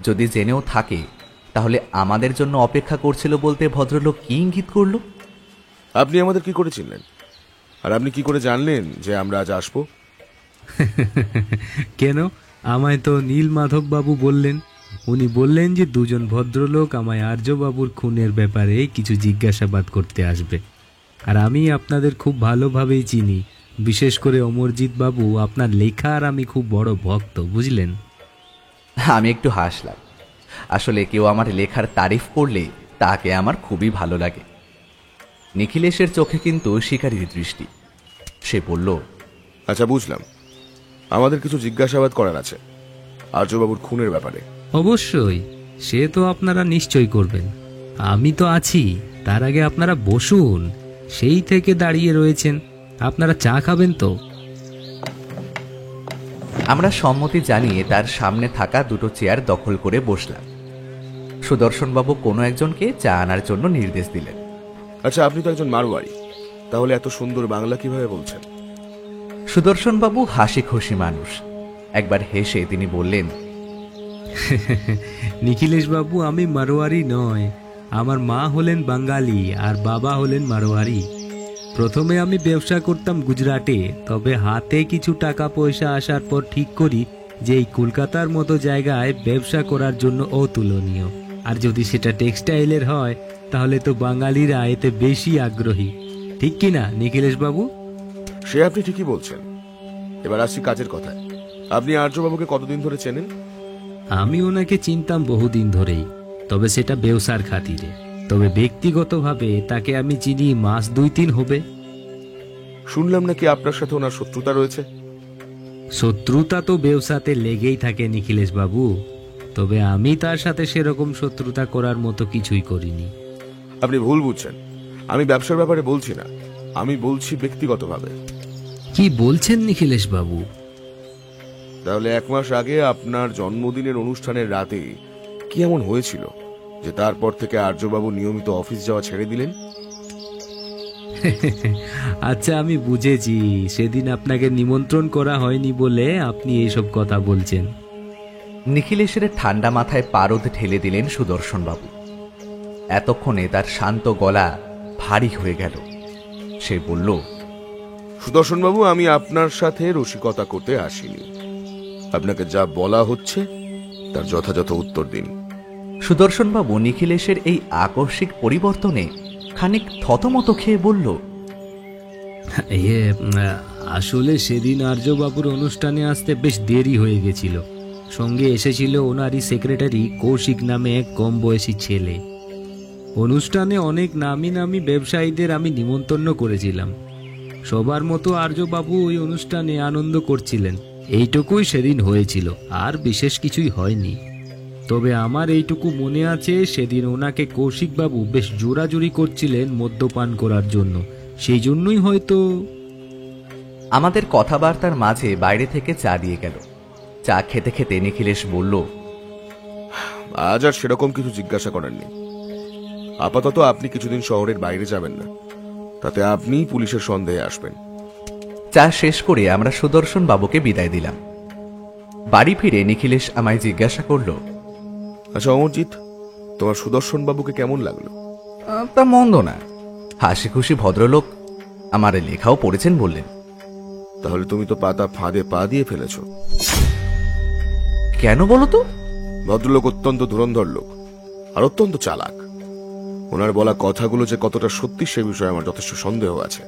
যদি জেনেও থাকে তাহলে আমাদের জন্য অপেক্ষা করছিল বলতে ভদ্রলোক কি ইঙ্গিত করল? আপনি আমাদের কি করে চিনলেন, আর আপনি কি করে জানলেন যে আমরা আজ আসবো? কেন, আমায় তো নীল মাধব বাবু বললেন। উনি বললেন যে দুজন ভদ্রলোক আমায় আর্যবাবুর খুনের ব্যাপারে কিছু জিজ্ঞাসাবাদ করতে আসবে। আর আমি আপনাদের খুব ভালোভাবেই চিনি, বিশেষ করে অমরজিৎ বাবু, আপনার লেখার আমি খুব বড় ভক্ত, বুঝলেন? আমি একটু হাসলাম। আসলে কেউ আমার লেখার তারিফ করলে তাকে আমার খুবই ভালো লাগে। নিখিলেশের চোখে কিন্তু শিকারীর দৃষ্টি। সে বলল, আচ্ছা বুঝলাম, আমাদের কিছু জিজ্ঞাসাবাদ করার আছে আর্যবাবুর খুনের ব্যাপারে। অবশ্যই, সে তো আপনারা নিশ্চয়ই করবেন, আমি তো আছি। তার আগে আপনারা বসুন, সেই থেকে দাঁড়িয়ে রয়েছেন। আপনারা চা খাবেন তো? আমরা সম্মতি জানিয়ে তার সামনে থাকা দুটো চেয়ার দখল করে বসলাম। সুদর্শনবাবু কোনো একজনকে চা আনার জন্য নির্দেশ দিলেন। আচ্ছা, আপনি তো একজন মারোয়ারি, তাহলে এত সুন্দর বাংলা কিভাবে বলছেন? সুদর্শনবাবু হাসি খুশি মানুষ। একবার হেসে তিনি বললেন, নিখিলেশ বাবু, আমি মারোয়ারি নয়, আমার মা হলেন বাঙালি আর বাবা হলেন মারোয়ারি। প্রথমে আমি ব্যবসা করতাম গুজরাটে, তবে হাতে কিছু টাকা পয়সা আসার পর ঠিক করি যে এই কলকাতার মতো জায়গায় ব্যবসা করার জন্য অতুলনীয়। আর যদি সেটা টেক্সটাইলের হয় তাহলে তো বাঙালিরা এতে বেশি আগ্রহী, ঠিক কি না নিখিলেশ বাবু? সে আপনি ঠিকই বলছেন। এবার আসছি কাজের কথায়। আপনি আর্যবাবুকে কতদিন ধরে চেনেন? আমি ওনাকে চিনতাম বহুদিন ধরেই, তবে সেটা ব্যবসার খাতিরে। তবে ব্যক্তিগতভাবে তাকে আমি চিনি মাস 2-3 হবে। শুনলাম নাকি আপনার সাথে ওনার শত্রুতা রয়েছে? শত্রুতা তো ব্যবসাতে লেগেই থাকে নিখিলেশ বাবু, তবে আমি তার সাথে সেরকম শত্রুতা করার মতো কিছুই করিনি। আপনি ভুল বুঝছেন, আমি ব্যবসার ব্যাপারে বলছি না, আমি বলছি ব্যক্তিগতভাবে। কি বলছেন নিখিলেশ বাবু? তাহলে 1 মাস আগে আপনার জন্মদিনের অনুষ্ঠানের রাতে কি এমন হয়েছিল যে তারপর থেকে আর্যবাবু নিয়মিত অফিস যাওয়া ছেড়ে দিলেন? আচ্ছা, আমি বুঝেছি, সেদিন আপনাকে নিমন্ত্রণ করা হয়নি বলে আপনি এইসব কথা বলছেন। নিখিলেশের ঠান্ডা মাথায় পারদ ঢেলে দিলেন সুদর্শনবাবু। এতক্ষণে তার শান্ত গলা ভারী হয়ে গেল। সে বলল, সুদর্শনবাবু, আমি আপনার সাথে রসিকতা করতে আসিনি। আপনাকে যা বলা হচ্ছে তার যথাযথ উত্তর দিন। সুদর্শনবাবু নিখিলেশের এই আকস্মিক পরিবর্তনে খানিক থতমত খেয়ে বলল, আসলে সেদিন আর্যবাবুর অনুষ্ঠানে আসতে বেশ দেরি হয়ে গেছিল। সঙ্গে এসেছিল ওনারই সেক্রেটারি কৌশিক নামে এক কম বয়সী ছেলে। অনুষ্ঠানে অনেক নামি নামি ব্যবসায়ীদের আমি নিমন্ত্রণ করেছিলাম। সবার মতো আর্যবাবু ওই অনুষ্ঠানে আনন্দ করছিলেন, এইটুকুই সেদিন হয়েছিল, আর বিশেষ কিছুই হয়নি। তবে আমার এইটুকু মনে আছে, সেদিন ওনাকে কৌশিকবাবু বেশ জোরাজুরি করছিলেন মদ্যপান করার জন্য, সেই জন্যই হয়তো। আমাদের কথাবার্তার মাঝে বাইরে থেকে চা দিয়ে গেল। চা খেতে খেতে নিখিলেশ বলল, আজ আর সেরকম কিছু জিজ্ঞাসা করার নেই। আপাতত আপনি কিছুদিন শহরের বাইরে যাবেন না, তাতে আপনি পুলিশের সন্দেহে আসবেন। চা শেষ করে আমরা সুদর্শন বাবুকে বিদায় দিলাম। বাড়ি ফিরে নিখিলেশ আমায় জিজ্ঞাসা করল, আচ্ছা অমরজিৎ, তোমার সুদর্শন বাবুকে কেমন লাগলো? তা মন্দ না, হাসি খুশি ভদ্রলোক, আমার লেখাও পড়েছেন বললেন। তাহলে তুমি তো পাতা ফাঁদে পা দিয়ে ফেলেছ। কেন বলো তো? ভদ্রলোক অত্যন্ত ধুরন্ধর লোক আর অত্যন্ত চালাক। ওনার বলা কথাগুলো যে কতটা সত্যি সে বিষয়ে আমার যথেষ্ট সন্দেহ আছে।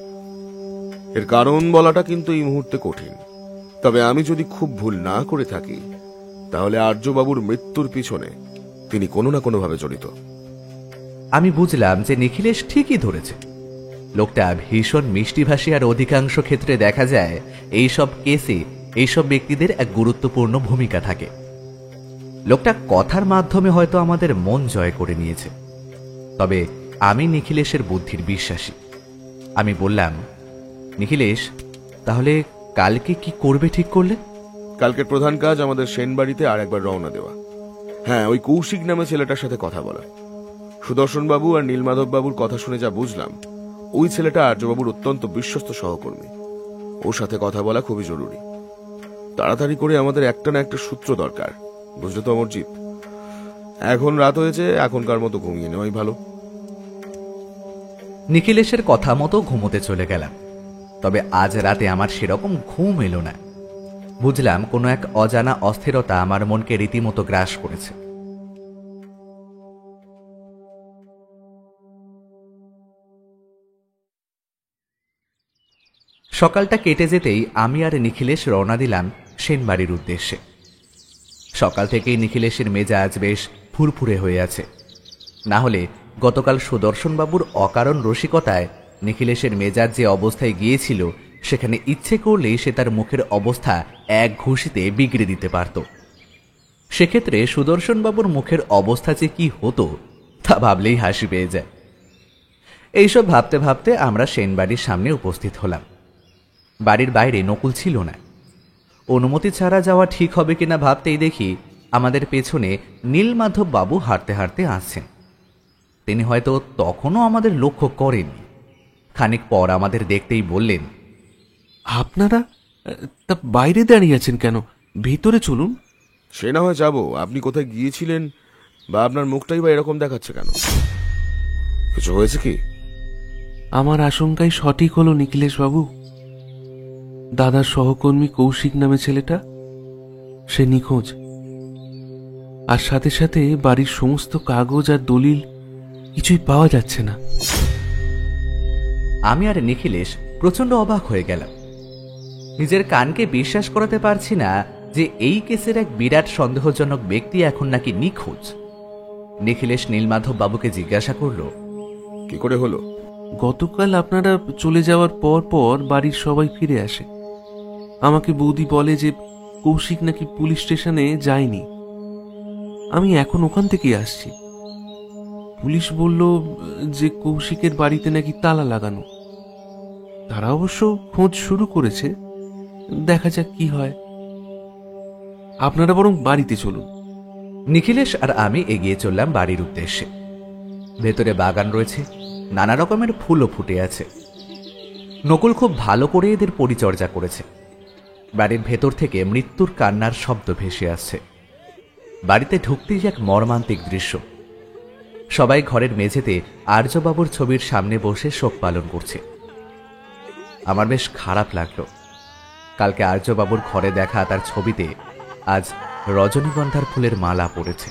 এর কারণ বলাটা কিন্তু এই মুহূর্তে কঠিন, তবে আমি যদি খুব ভুল না করে থাকি তাহলে আর্যবাবুর মৃত্যুর পিছনে তিনি কোনো না কোনোভাবে জড়িত। আমি বুঝলাম যে নিখিলেশ ঠিকই ধরেছে। লোকটা ভীষণ মিষ্টিভাষী, আর অধিকাংশ ক্ষেত্রে দেখা যায় এইসব কেসে এইসব ব্যক্তিদের এক গুরুত্বপূর্ণ ভূমিকা থাকে। লোকটা কথার মাধ্যমে হয়তো আমাদের মন জয় করে নিয়েছে। তবে আমি নিখিলেশের বুদ্ধির বিশ্বাসী। আমি বললাম, নিখিলেশ, তাহলে কালকে কি করবে ঠিক করলে? কালকের প্রধান কাজ আমাদের সেনবাড়িতে আর একবার রওনা দেওয়া। হ্যাঁ, ওই কৌশিক নামে ছেলেটার সাথে কথা বলা। সুদর্শন বাবু আর নীলমাধব বাবুর কথা শুনে যা বুঝলাম, ওই ছেলেটা আর্যবাবুর অত্যন্ত বিশ্বস্ত সহকর্মী। ওর সাথে কথা বলা খুবই জরুরি। তাড়াতাড়ি করে আমাদের একটা না একটা সূত্র দরকার, বুঝলে তো অমরজিৎ? এখন রাত হয়েছে, এখনকার মতো ঘুমিয়ে নেওয়াই ভালো। নিখিলেশের কথা মতো ঘুমোতে চলে গেলাম। তবে আজ রাতে আমার সেরকম ঘুম এলো না। বুঝলাম কোনো এক অজানা অস্থিরতা আমার মনকে রীতিমতো গ্রাস করেছে। সকালটা কেটে যেতেই আমি আর নিখিলেশ রওনা দিলাম সেনবাড়ির উদ্দেশ্যে। সকাল থেকেই নিখিলেশের মেজাজ বেশ ফুরফুরে হয়ে আছে। না হলে গতকাল সুদর্শনবাবুর অকারণ রসিকতায় নিখিলেশের মেজাজ যে অবস্থায় গিয়েছিল, সেখানে ইচ্ছে করলেই সে তার মুখের অবস্থা এক ঘুষিতে বিগড়ে দিতে পারত। সেক্ষেত্রে সুদর্শনবাবুর মুখের অবস্থা যে কি হতো তা ভাবলেই হাসি পেয়ে যায়। এইসব ভাবতে ভাবতে আমরা সেনবাড়ির সামনে উপস্থিত হলাম। বাড়ির বাইরে নকুল ছিল না। অনুমতি ছাড়া যাওয়া ঠিক হবে কিনা ভাবতেই দেখি আমাদের পেছনে নীলমাধব বাবু হাঁটতে হাঁটতে আসছেন। তিনি হয়তো তখনও আমাদের লক্ষ্য করেননি। খানিক পর আমাদের দেখতেই বললেন, আপনারা তা বাইরে দাঁড়িয়ে আছেন কেন? ভেতরে চলুন। সে না হয় যাবো, আপনি কোথায় গিয়েছিলেন বা আপনার মুখটাই বা এরকম দেখাচ্ছে কেন? কিছু হয়েছে কি? আমার আশঙ্কাই সঠিক হলো নিখিলেশ বাবু। দাদার সহকর্মী কৌশিক নামে ছেলেটা, সে নিখোঁজ। আর সাথে সাথে বাড়ির সমস্ত কাগজ আর দলিল কিছুই পাওয়া যাচ্ছে না। আমি আর নিখিলেশ প্রচন্ড অবাক হয়ে গেলাম। নিজের কানকে বিশ্বাস করাতে পারছি না যে এই কেসের এক বিরাট সন্দেহজনক ব্যক্তি এখন নাকি নিখোঁজ। নিখিলেশ নীলমাধব বাবুকে জিজ্ঞাসা করল, কি করে হলো? গতকাল আপনারা চলে যাওয়ার পর পর বাড়ির সবাই ফিরে আসে। আমাকে বৌদি বলে যে কৌশিক নাকি পুলিশ স্টেশনে যায়নি। আমি এখন ওখান থেকেই আসছি। পুলিশ বলল যে কৌশিকের বাড়িতে নাকি তালা লাগানো। তারা অবশ্য খোঁজ শুরু করেছে, দেখা যাক কি হয়। আপনারা বরং বাড়িতে চলুন। নিখিলেশ আর আমি এগিয়ে চললাম বাড়ির উদ্দেশ্যে। ভেতরে বাগান রয়েছে, নানা রকমের ফুলও ফুটে আছে। নকুল খুব ভালো করে এদের পরিচর্যা করেছে। বাড়ির ভেতর থেকে মৃত্যুর কান্নার শব্দ ভেসে আসছে। বাড়িতে ঢুকতেই এক মর্মান্তিক দৃশ্য। সবাই ঘরের মেঝেতে আর্যবাবুর ছবির সামনে বসে শোক পালন করছে। আমার বেশ খারাপ লাগলো। কালকে আর্যবাবুর ঘরে দেখা তার ছবিতে আজ রজনীগন্ধার ফুলের মালা পড়েছে।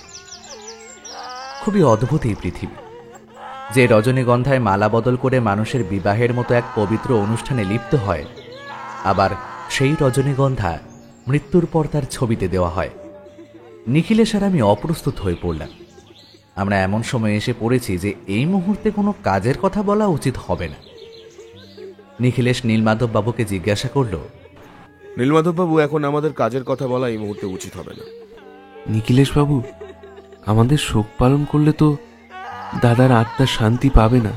খুবই অদ্ভুত এই পৃথিবী, যে রজনীগন্ধায় মালা বদল করে মানুষের বিবাহের মতো এক পবিত্র অনুষ্ঠানে লিপ্ত হয়, আবার সেই রজনীগন্ধা মৃত্যুর পর তার ছবিতে দেওয়া হয়। নিখিলেশ আর আমি অপ্রস্তুত হয়ে পড়লাম। আমরা এমন সময় এসে পড়েছি যে এই মুহূর্তে কোনো কাজের কথা বলা উচিত হবে না। নিখিলেশ নীলমাধব বাবুকে জিজ্ঞাসা করল, নীলমাধব বাবু, এখন আমাদের কাজের কথা বলা এই মুহূর্তে উচিত হবে না। নিখিলেশ বাবু, আমাদের শোক পালন করলে তো দাদার আত্মা শান্তি পাবে না।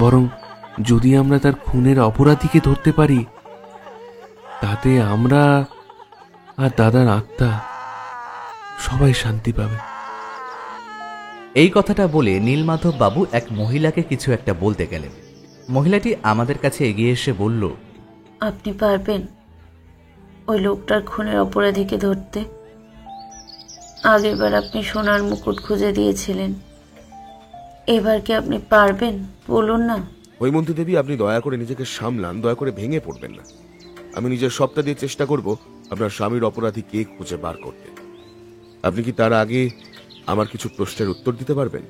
বরং যদি আমরা তার খুনের অপরাধীকে ধরতে পারি তাতে আমরা আর দাদার আত্মা সবাই শান্তি পাবে। এই কথাটা বলে নীলমাধব বাবু এক মহিলাকে কিছু একটা বলতে গেলেন। মহিলাটি আমাদের কাছে এগিয়ে এসে বলল, আপনি পারবেন ওই লোকটার খুনের অপরাধীকে ধরতে? আগেরবার আপনি সোনার মুকুট খুঁজে দিয়েছিলেন, এবার কি আপনি পারবেন? বলুন না। হৈমন্তী দেবী, আপনি দয়া করে নিজেকে সামলান, দয়া করে ভেঙে পড়বেন না। আমি নিজের সবটা দিয়ে চেষ্টা করব আপনার স্বামীর অপরাধী কে খুঁজে বার করতে। আপনি কি তার আগে আমার কিছু প্রশ্নের উত্তর দিতে পারবেন?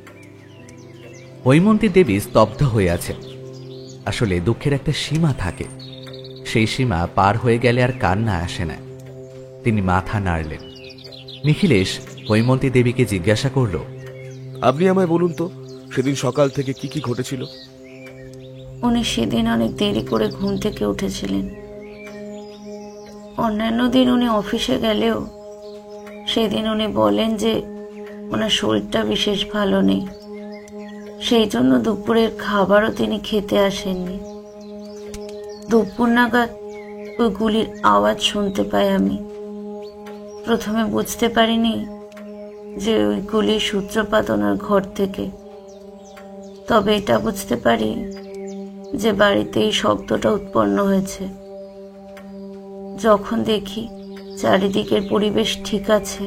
হৈমন্তী দেবী স্তব্ধ হয়ে আছেন। আসলে দুঃখের একটা সীমা থাকে, সেই সীমা পার হয়ে গেলে আর কান্না আসে না। তিনি মাথা নাড়লেন। নিখিলেশ হৈমন্তী দেবীকে জিজ্ঞাসা করল, আপনি আমায় বলুন তো, সেদিন সকাল থেকে কি কি ঘটেছিল? উনি সেদিন অনেক দেরি করে ঘুম থেকে উঠেছিলেন। অন্যান্য দিন উনি অফিসে গেলেও সেদিন উনি বলেন যে ওনার শরীরটা বিশেষ ভালো নেই, সেই জন্য দুপুরের খাবারও তিনি খেতে আসেননি। দুপুর নাগাদ ওই গুলির আওয়াজ শুনতে পাই আমি। প্রথমে বুঝতে পারিনি যে ওই গুলির সূত্রপাত ওনার ঘর থেকে, তবে এটা বুঝতে পারি যে বাড়িতে এই শব্দটা উৎপন্ন হয়েছে। যখন দেখি চারিদিকের পরিবেশ ঠিক আছে,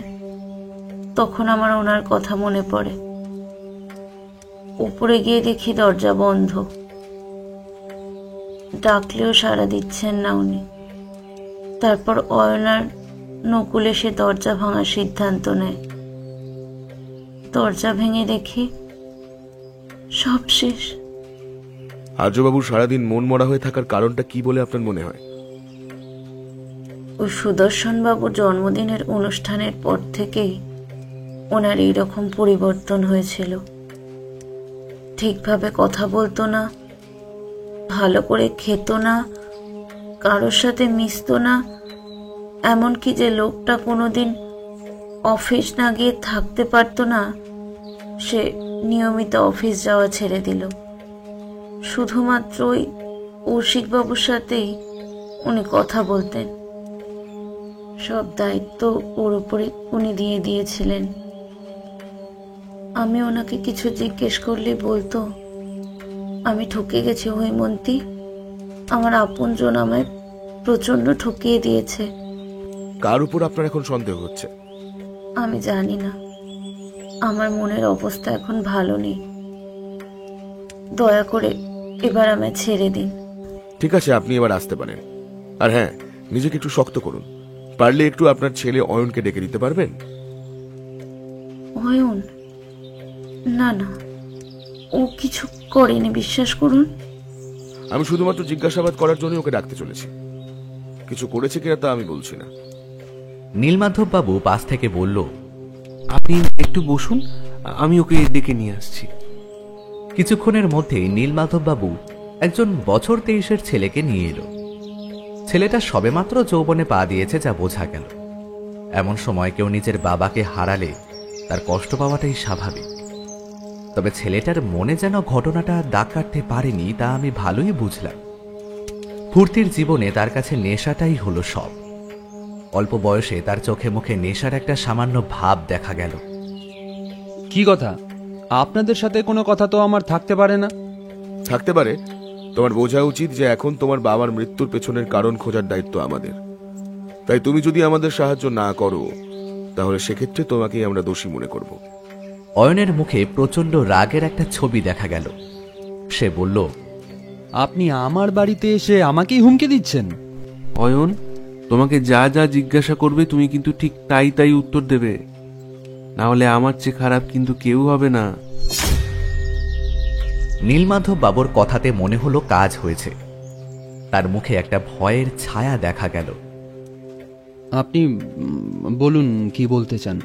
তখন আমার ওনার কথা মনে পড়ে। উপরে গিয়ে দেখি দরজা বন্ধ, ডাকলেও সাড়া দিচ্ছেন না উনি। তারপর অয়নার নকুল এসে দরজা ভাঙার সিদ্ধান্ত নেয়। দরজা ভেঙে দেখি সব শেষ। আর্যবাবুর সারাদিন মন মরা হয়ে থাকার কারণটা কি বলে আপনার মনে হয়? ওই সুদর্শন বাবুর জন্মদিনের অনুষ্ঠানের পর থেকেই ওনার এইরকম পরিবর্তন হয়েছিল। ঠিকভাবে কথা বলতো না, ভালো করে খেত না, কারোর সাথে মিশতো না, এমনকি যে লোকটা কোনোদিন অফিস না গিয়ে থাকতে পারতো না, সে নিয়মিত অফিস যাওয়া ছেড়ে দিল। শুধুমাত্র ওই কৌশিকবাবুর সাথেই উনি কথা বলতেন। সব দায়িত্ব ওর উপরে উনি দিয়ে দিয়েছিলেন। আমি ওনাকে কিছু জিজ্ঞেস করলে বলতো, আমি ঠকে গেছি হৈমন্তী, আমার আপনজন আমায় প্রচন্ড ঠকিয়ে দিয়েছে। কার উপর আপনার এখন সন্দেহ হচ্ছে? আমি জানি না, আমার মনের অবস্থা এখন ভালো নেই। দয়া করে এবার আমায় ছেড়ে দিন। ঠিক আছে, আপনি এবার আসতে পারেন। আর হ্যাঁ, নিজেকে একটু শক্ত করুন। পারলে একটু আপনার ছেলে অয়নকে ডেকে দিতে পারবেন? অয়ন? না না, ও কিছু করেনি, বিশ্বাস করুন। আমি শুধুমাত্র জিজ্ঞাসাবাদ করার জন্য ওকে ডাকতে চলেছি। কিছু করেছে কিনা তা আমি বলছি না। নীলমাধব বাবু পাশ থেকে বলল, আপনি একটু বসুন, আমি ওকে ডেকে নিয়ে আসছি। কিছুক্ষণের মধ্যেই নীলমাধব বাবু একজন বছর 23-এর ছেলেকে নিয়ে এলো। ছেলেটা সবেমাত্র যৌবনে পা দিয়েছে, যা বোঝা গেল। এমন সময় কেউ নিজের বাবাকে হারালে তার কষ্ট পাওয়াটাই স্বাভাবিক। তবে ছেলেটার মনে যেন ঘটনাটা দাগ কাটতে পারেনি, তা আমি ভালোই বুঝলাম। ফুর্তির জীবনে তার কাছে নেশাটাই হলো সব। অল্প বয়সে তার চোখে মুখে নেশার একটা সামান্য ভাব দেখা গেল। কি কথা? আপনাদের সাথে কোনো কথা তো আমার থাকতে পারে না। থাকতে পারে। তোমার বোঝা উচিত যে এখন তোমার বাবার মৃত্যুর পেছনের কারণ খোঁজার দায়িত্ব আমাদের। তাই তুমি যদি আমাদের সাহায্য না করো, তাহলে সেক্ষেত্রে তোমাকেই আমরা দোষী মনে করব। অয়নের মুখে প্রচন্ড রাগের একটা ছবি দেখা গেল। সে বলল, আপনি আমার বাড়িতে এসে আমাকেই হুমকি দিচ্ছেন? অয়ন, তোমাকে যা যা জিজ্ঞাসা করবে তুমি কিন্তু ঠিক তাই তাই উত্তর দেবে, না হলে আমার চেয়ে খারাপ কিন্তু কেউ হবে না। নীলমাধব বাবুর কথাতে মনে হলো কাজ হয়েছে। তার মুখে একটা ভয়ের ছায়া দেখা গেল। আপনি বলুন, কি বলতে চান?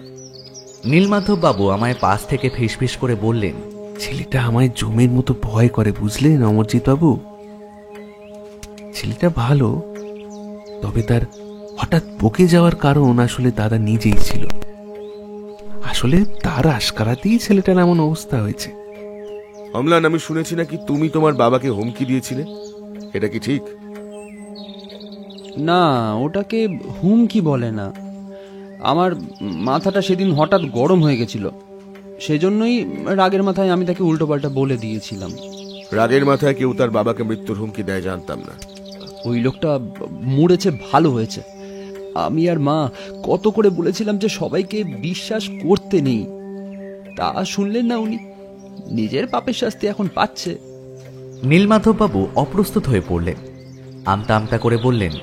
নীলমাধব বাবু আমায় পাশ থেকে ফিসফিস করে বললেন, ছেলেটা আমায় জমের মতো ভয় করে, বুঝলেন অমরজিৎ বাবু? ছেলেটা ভালো, তবে তার হঠাৎ বকে যাওয়ার কারণ আসলে দাদা নিজেই ছিল। আসলে তার আশকারাতেই ছেলেটার এমন অবস্থা হয়েছে। অম্লান, আমি শুনেছি নাকি তুমি তোমার বাবাকে হুমকি দিয়েছিলে, এটা কি ঠিক? না, ওটাকে হুমকি বলে না। আমার মাথাটা সেদিন হঠাৎ গরম হয়ে গেছিল, সেজন্যই রাগের মাথায় আমি তাকে উল্টোপাল্টা বলে দিয়েছিলাম। রাগের মাথায় কেউ তার বাবাকে মৃত্যুর হুমকি দেয় জানতাম না। ওই লোকটা মুড়েছে, ভালো হয়েছে। আমি আর মা কত করে বলেছিলাম যে সবাইকে বিশ্বাস করতে নেই, তা শুনলেন না উনি। নিজের পাপের শাস্তি এখন পাচ্ছে। নীলমাধববাবু অপ্রস্তুত হয়ে পড়লেন। আমতা আমতা করে বললেন,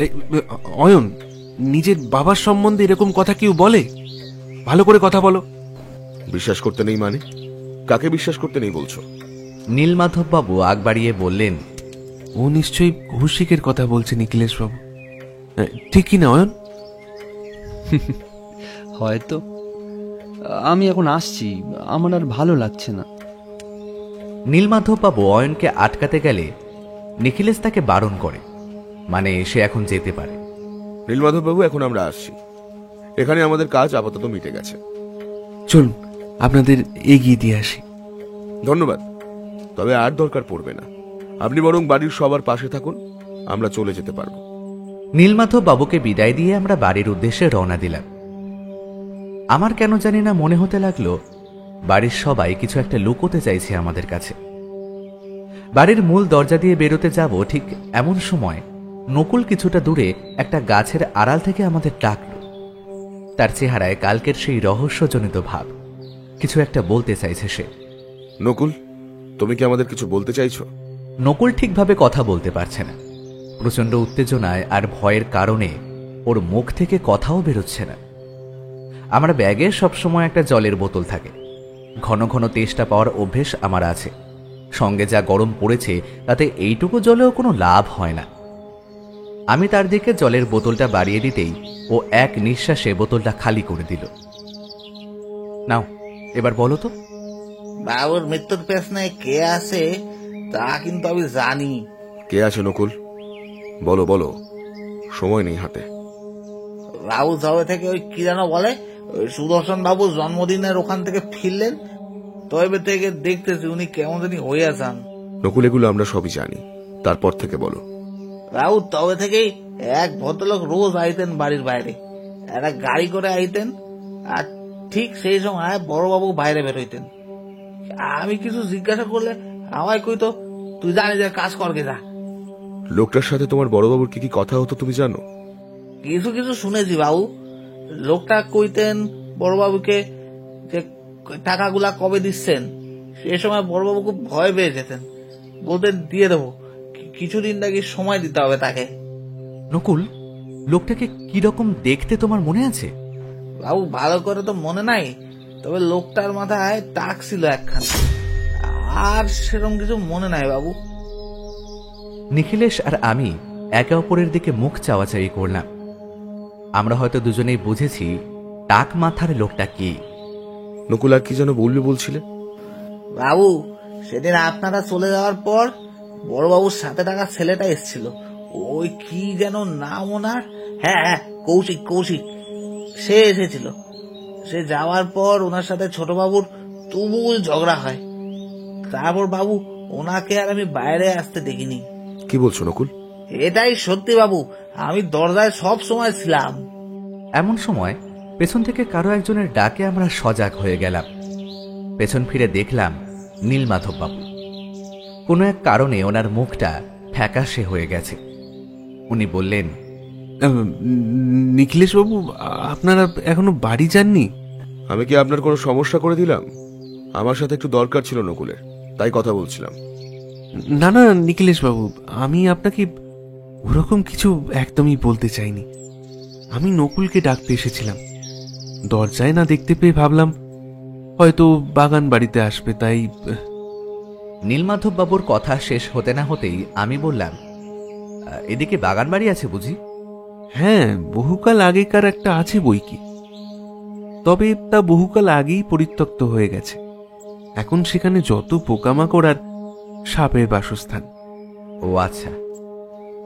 এই, অয়ন, নিজের বাবার সম্বন্ধে এরকম কথা কেউ বলে? ভালো করে কথা বলো। বিশ্বাস করতে নেই মানে? কাকে বিশ্বাস করতে নেই বলছো? নীলমাধববাবু আগ বাড়িয়ে বললেন, ও নিশ্চয়ই কৌশিকের কথা বলছে নিখিলেশ বাবু, ঠিক কি না অয়ন? হয়তো। আমি এখন আসছি, আমার আর ভালো লাগছে না। নীলমাধববাবু অয়নকে আটকাতে গেলে নিখিলেশ তাকে বারণ করে, মানে সে এখন যেতে পারে। নীলমাধববাবু, এখন আমরা আসছি। এখানে আমাদের কাজ আপাতত মিটে গেছে। চলুন আপনাদের এগিয়ে দিয়ে আসি। ধন্যবাদ, তবে আর দরকার পড়বে না। আপনি বরং বাড়ির সবার পাশে থাকুন, আমরা চলে যেতে পারবো। নীলমাধববাবুকে বিদায় দিয়ে আমরা বাড়ির উদ্দেশ্যে রওনা দিলাম। আমার কেন জানি না মনে হতে লাগলো বাড়ির সবাই কিছু একটা লুকোতে চাইছে আমাদের কাছে। বাড়ির মূল দরজা দিয়ে বেরোতে যাব, ঠিক এমন সময় নকুল কিছুটা দূরে একটা গাছের আড়াল থেকে আমাদের ডাকল। তার চেহারায় কালকের সেই রহস্যজনিত ভাব। কিছু একটা বলতে চাইছে সে। নকুল, তুমি কি আমাদের কিছু বলতে চাইছো? নকুল ঠিকভাবে কথা বলতে পারছে না। প্রচন্ড উত্তেজনায় আর ভয়ের কারণে ওর মুখ থেকে কথাও বেরোচ্ছে না। আমার ব্যাগে সবসময় একটা জলের বোতল থাকে। ঘন ঘন তেষ্টা পাওয়ার অভ্যেস আমার আছে। সঙ্গে যা গরম পড়েছে তাতে এইটুকু জলেও কোনো লাভ হয় না। আমি তার দিকে জলের বোতলটা বাড়িয়ে দিতেই ও এক নিঃশ্বাসে বোতলটা খালি করে দিল। নাও, এবার বলো তো। বাবুর মৃত্যুর পেছনে কে আছে তা কিন্তু আমি জানি। কে আছে নকুল? বলো বলো, সময় নেই হাতে। বাবু যবে থেকে ওই কি যেন বলে, ওই সুদর্শন বাবুর জন্মদিনের ওখান থেকে ফিরলেন, তবে থেকে দেখতেছি উনি কেমন জানি হইয়া যান। নকুল, এগুলো আমরা সবই জানি, তারপর থেকে বলো। বাবু তবে থেকেই এক ভদ্রলোক রোজ আইতেন বাড়ির বাইরে, একটা গাড়ি করে আইতেন, আর ঠিক সেই সময় বড়বাবু বাইরে বেরোইতেন। আমি কিছু জিজ্ঞাসা করলে আমায় কইতো, তুই জানি যে কাজ করকে যা। লোকটার সাথে তোমার বড়বাবুর কি কি কথা হতো তুমি জানো? কিছু কিছু শুনেছি বাবু। লোকটা কইতেন বড়বাবুকে যে টাকাগুলা কবে দিচ্ছেন। সে সময় বড়বাবু খুব ভয় পেয়ে যেতেন, বলতেন দিয়ে দেবো, কিছুদিন নাকি সময় দিতে হবে তাকে। নকুল, লোকটাকে কিরকম দেখতে তোমার মনে আছে? বাবু ভালো করে তো মনে নাই, তবে লোকটার মাথায় টাক ছিল একখানা, আর সেরকম কিছু মনে নাই বাবু। নিখিলেশ আর আমি একে অপরের দিকে মুখ চাওয়াচাই করলাম। আমরা হয়তো দুজনেই বুঝেছি টাক মাথার লোকটা কি। নকুল, আর কি যেন বলবে বলছিলে? বাবু সেদিন আপনারা চলে যাওয়ার পর বড়বাবুর সাথে থাকা ছেলেটা এসেছিল, ওই কি যেন নাম ওনার, হ্যাঁ হ্যাঁ কৌশিক, কৌশিক, সে এসেছিল। সে যাওয়ার পর ওনার সাথে ছোট বাবুর তুমুল ঝগড়া হয়। তারপর বাবু ওনাকে আর আমি বাইরে আসতে দেখিনি। কি বলছো নকুল? এটাই সত্যি বাবু, আমি দরজায় সব সময় ছিলাম। এমন সময় পেছন থেকে কারো একজনের ডাকে আমরা সজাগ হয়ে গেলাম। পেছন ফিরে দেখলাম নীলমাধববাবু। কোনো এক কারণে ওনার মুখটা ফ্যাকাশে হয়ে গেছে। উনি বললেন, নিখিলেশ বাবু, আপনারা এখনো বাড়ি যাননি? আমি কি আপনার কোনো সমস্যা করে দিলাম? আমার সাথে একটু দরকার ছিল নকুলের, তাই কথা বলছিলাম। না না নিখিলেশ বাবু, আমি আপনাকে ওরকম কিছু একদমই বলতে চাইনি। আমি নকুলকে ডাকতে এসেছিলাম। দরজায় না দেখতে পেয়ে ভাবলাম হয়তো বাগান বাড়িতে আসবে, তাই। নীলমাধববাবুর কথা শেষ হতে না হতেই আমি বললাম, এদিকে বাগান বাড়ি আছে বুঝি? হ্যাঁ, বহুকাল আগেকার একটা আছে বই কি, তবে তা বহুকাল আগেই পরিত্যক্ত হয়ে গেছে। এখন সেখানে যত পোকামাকড় আর সাপের বাসস্থান। ও আচ্ছা,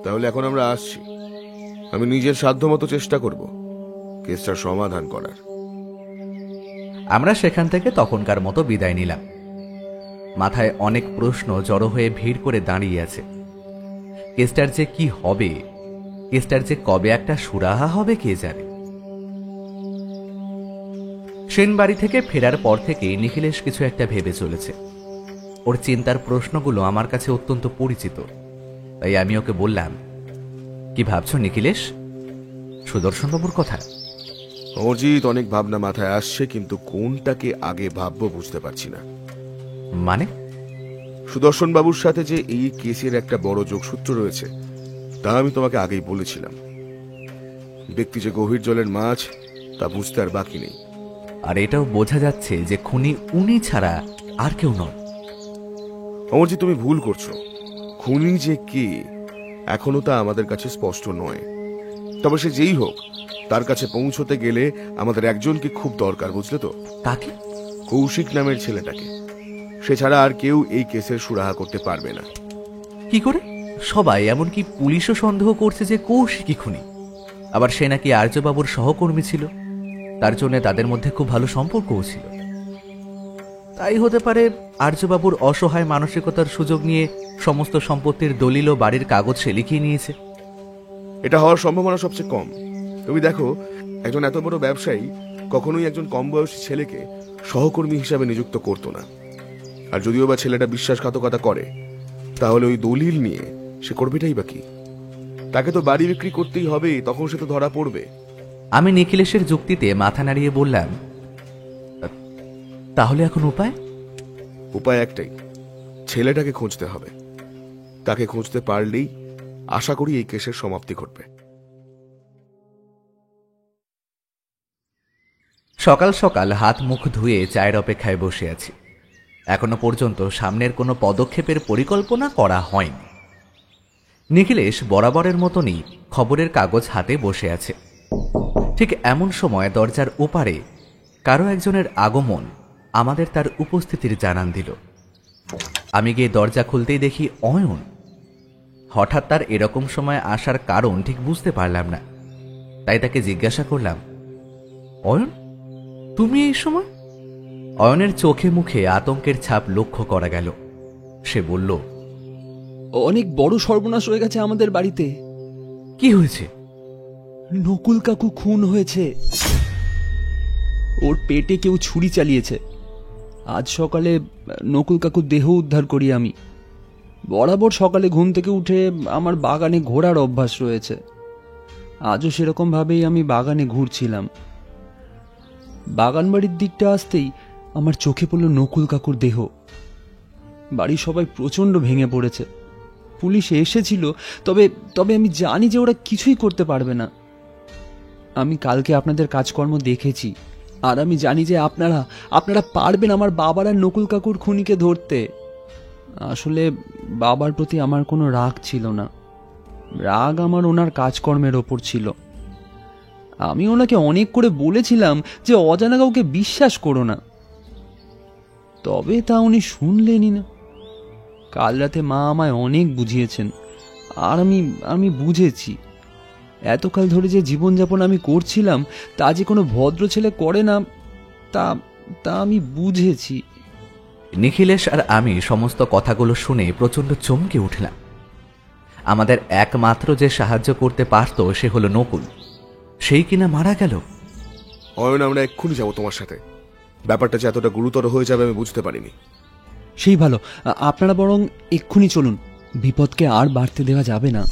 তাহলে এখন আমরা আসছি। আমি নিজের সাধ্যমতো চেষ্টা করব কেসটার সমাধান করার। আমরা সেখান থেকে তখনকার মতো বিদায় নিলাম। মাথায় অনেক প্রশ্ন জড়ো হয়ে ভিড় করে দাঁড়িয়ে আছে, কেসটার যে কি হবে, কেসটার যে কবে একটা সুরাহা হবে কে জানে। সেন বাড়ি থেকে ফেরার পর থেকে নিখিলেশ কিছু একটা ভেবে চলেছে। ওর চিন্তার প্রশ্নগুলো আমার কাছে অত্যন্ত পরিচিত, তাই আমি ওকে বললাম, কি ভাবছো নিখিলেশ? সুদর্শনবাবুর কথা? অজিত, অনেক ভাবনা মাথায় আসছে, কিন্তু কোনটাকে আগে ভাববো বুঝতে পারছি না। মানে? সুদর্শন বাবুর সাথে যে এই কেসের একটা বড় যোগসূত্র রয়েছে তা আমি তোমাকে আগেই বলেছিলাম। ব্যক্তি যে গভীর জলের মাছ তা বুঝতে আর বাকি নেই। আর এটাও বোঝা যাচ্ছে যে খুনি উনি ছাড়া আর কেউ নয়। অমরজি, তুমি ভুল করছো। খুনি যে কে এখনো তা আমাদের কাছে স্পষ্ট নয়। তবে সে যেই হোক, তার কাছে পৌঁছতে গেলে আমাদের একজনকে খুব দরকার, বুঝলে তো? কাকে? কৌশিক নামের ছেলেটাকে। সে ছাড়া আর কেউ এই কেসের সুরাহা করতে পারবে না। কি করে? সবাই, এমনকি পুলিশও সন্দেহ করছে যে কৌশিকই খুনি। আবার সে নাকি আর্যবাবুর সহকর্মী ছিল, তার জন্য তাদের মধ্যে খুব ভালো সম্পর্কও ছিল। তাই হতে পারে আর্যবাবুর অসহায় মানসিকতার সুযোগ নিয়ে সমস্ত সম্পত্তির দলিল ও বাড়ির কাগজ সে লিখিয়ে নিয়েছে। এটা হওয়ার সম্ভাবনা সবচেয়ে কম। তুমি দেখো, একজন এত বড় ব্যবসায়ী কখনোই একজন কম বয়সী ছেলেকে সহকর্মী হিসাবে নিযুক্ত করত না। আর যদিও বা ছেলেটা বিশ্বাসঘাতকতা করে, তাহলে ওই দলিল নিয়ে সে করবেটাই বা কি? তাকে তো বাড়ি বিক্রি করতেই হবে, তখন সে তো ধরা পড়বে। আমি নিখিলেশের যুক্তিতে মাথা নাড়িয়ে বললাম, তাহলে এখন উপায়? উপায় একটাই, ছেলেটাকে খুঁজতে হবে। তাকে খুঁজতে পারলেই আশা করি এই কেসের সমাপ্তি ঘটবে। সকাল সকাল হাত মুখ ধুয়ে চায়ের অপেক্ষায় বসে আছি। এখনো পর্যন্ত সামনের কোনো পদক্ষেপের পরিকল্পনা করা হয়নি। নিখিলেশ বরাবরের মতনই খবরের কাগজ হাতে বসে আছে। ঠিক এমন সময় দরজার ওপারে কারো একজনের আগমন আমাদের তার উপস্থিতির জানান দিল। আমি গিয়ে দরজা খুলতেই দেখি অয়ন। হঠাৎ তার এরকম সময় আসার কারণ ঠিক বুঝতে পারলাম না, তাই তাকে জিজ্ঞাসা করলাম, অয়ন, তুমি এই সময়? অয়নের চোখে মুখে আতঙ্কের ছাপ লক্ষ্য করা গেল। সে বলল, অনেক বড় সর্বনাশ হয়ে গেছে আমাদের বাড়িতে। কি হয়েছে? নকুল কাকু খুন হয়েছে। ওর পেটে কেউ ছুরি চালিয়েছে। আজ সকালে নকুল কাকুর দেহ উদ্ধার করি আমি। বরাবর সকালে ঘুম থেকে উঠে আমার বাগানে ঘোরার অভ্যাস রয়েছে। আজও সেরকম ভাবেই আমি বাগানে ঘুরছিলাম। বাগান বাড়ির দিকটা আসতেই আমার চোখে পড়ল নকুল কাকুর দেহ। বাড়ির সবাই প্রচণ্ড ভেঙে পড়েছে। পুলিশ এসেছিল, তবে তবে আমি জানি যে ওরা কিছুই করতে পারবে না। আমি কালকে আপনাদের কাজকর্ম দেখেছি, আর আমি জানি যে আপনারা পারবেন আমার বাবার আর নকুল কাকুর খুনিকে ধরতে। আসলে বাবার প্রতি আমার কোনো রাগ ছিল না, রাগ আমার ওনার কাজকর্মের ওপর ছিল। আমি ওনাকে অনেক করে বলেছিলাম যে অজানা কাউকে বিশ্বাস করো না, তবে তা উনি শুনলেনই না। কাল রাতে মা আমায় অনেক বুঝিয়েছেন, আর আমি বুঝেছি এতকাল ধরে যে জীবনযাপন আমি করছিলাম তা যে কোনো ভদ্র ছেলে করে না, তা আমি বুঝেছি। নিখিলেশ আর আমি সমস্ত কথাগুলো শুনে প্রচণ্ড চমকে উঠলাম। আমাদের একমাত্র যে সাহায্য করতে পারত সে হলো নকুল, সেই কিনা মারা গেল। অয়ন, আমরা এক্ষুনি যাবো তোমার সাথে। ব্যাপারটা যে এতটা গুরুতর হয়ে যাবে আমি বুঝতে পারিনি। সেই ভালো, আপনারা বরং এক্ষুনি চলুন, বিপদকে আর বাড়তে দেওয়া যাবে না।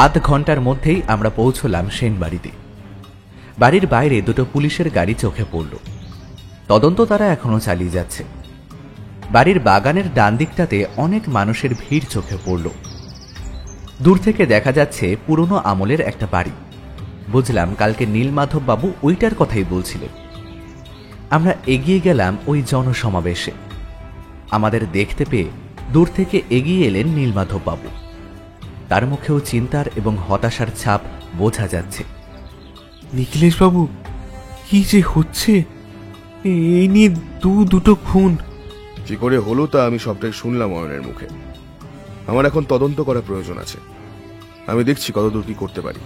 আধ ঘন্টার মধ্যেই আমরা পৌঁছলাম সেন বাড়িতে। বাড়ির বাইরে দুটো পুলিশের গাড়ি চোখে পড়ল। তদন্ত তারা এখনো চালিয়ে যাচ্ছে। বাড়ির বাগানের ডান দিকটাতে অনেক মানুষের ভিড় চোখে পড়ল। দূর থেকে দেখা যাচ্ছে পুরনো আমলের একটা বাড়ি। বুঝলাম কালকে নীলমাধব বাবু ওইটার কথাই বলছিলেন। আমরা এগিয়ে গেলাম ওই জনসমাবেশে। আমাদের দেখতে পেয়ে দূর থেকে এগিয়ে এলেন নীলমাধব বাবু। তার মুখেও চিন্তার এবং হতাশার ছাপ বোঝা যাচ্ছে। নিখিলেশ বাবু, কি যে হচ্ছে? এই নিয়ে দুটো খুন। কি করে হলো তা আমি সবটাই শুনলাম অয়নের মুখে। আমার এখন তদন্ত করা প্রয়োজন আছে। আমি দেখছি কতদূর কি করতে পারি।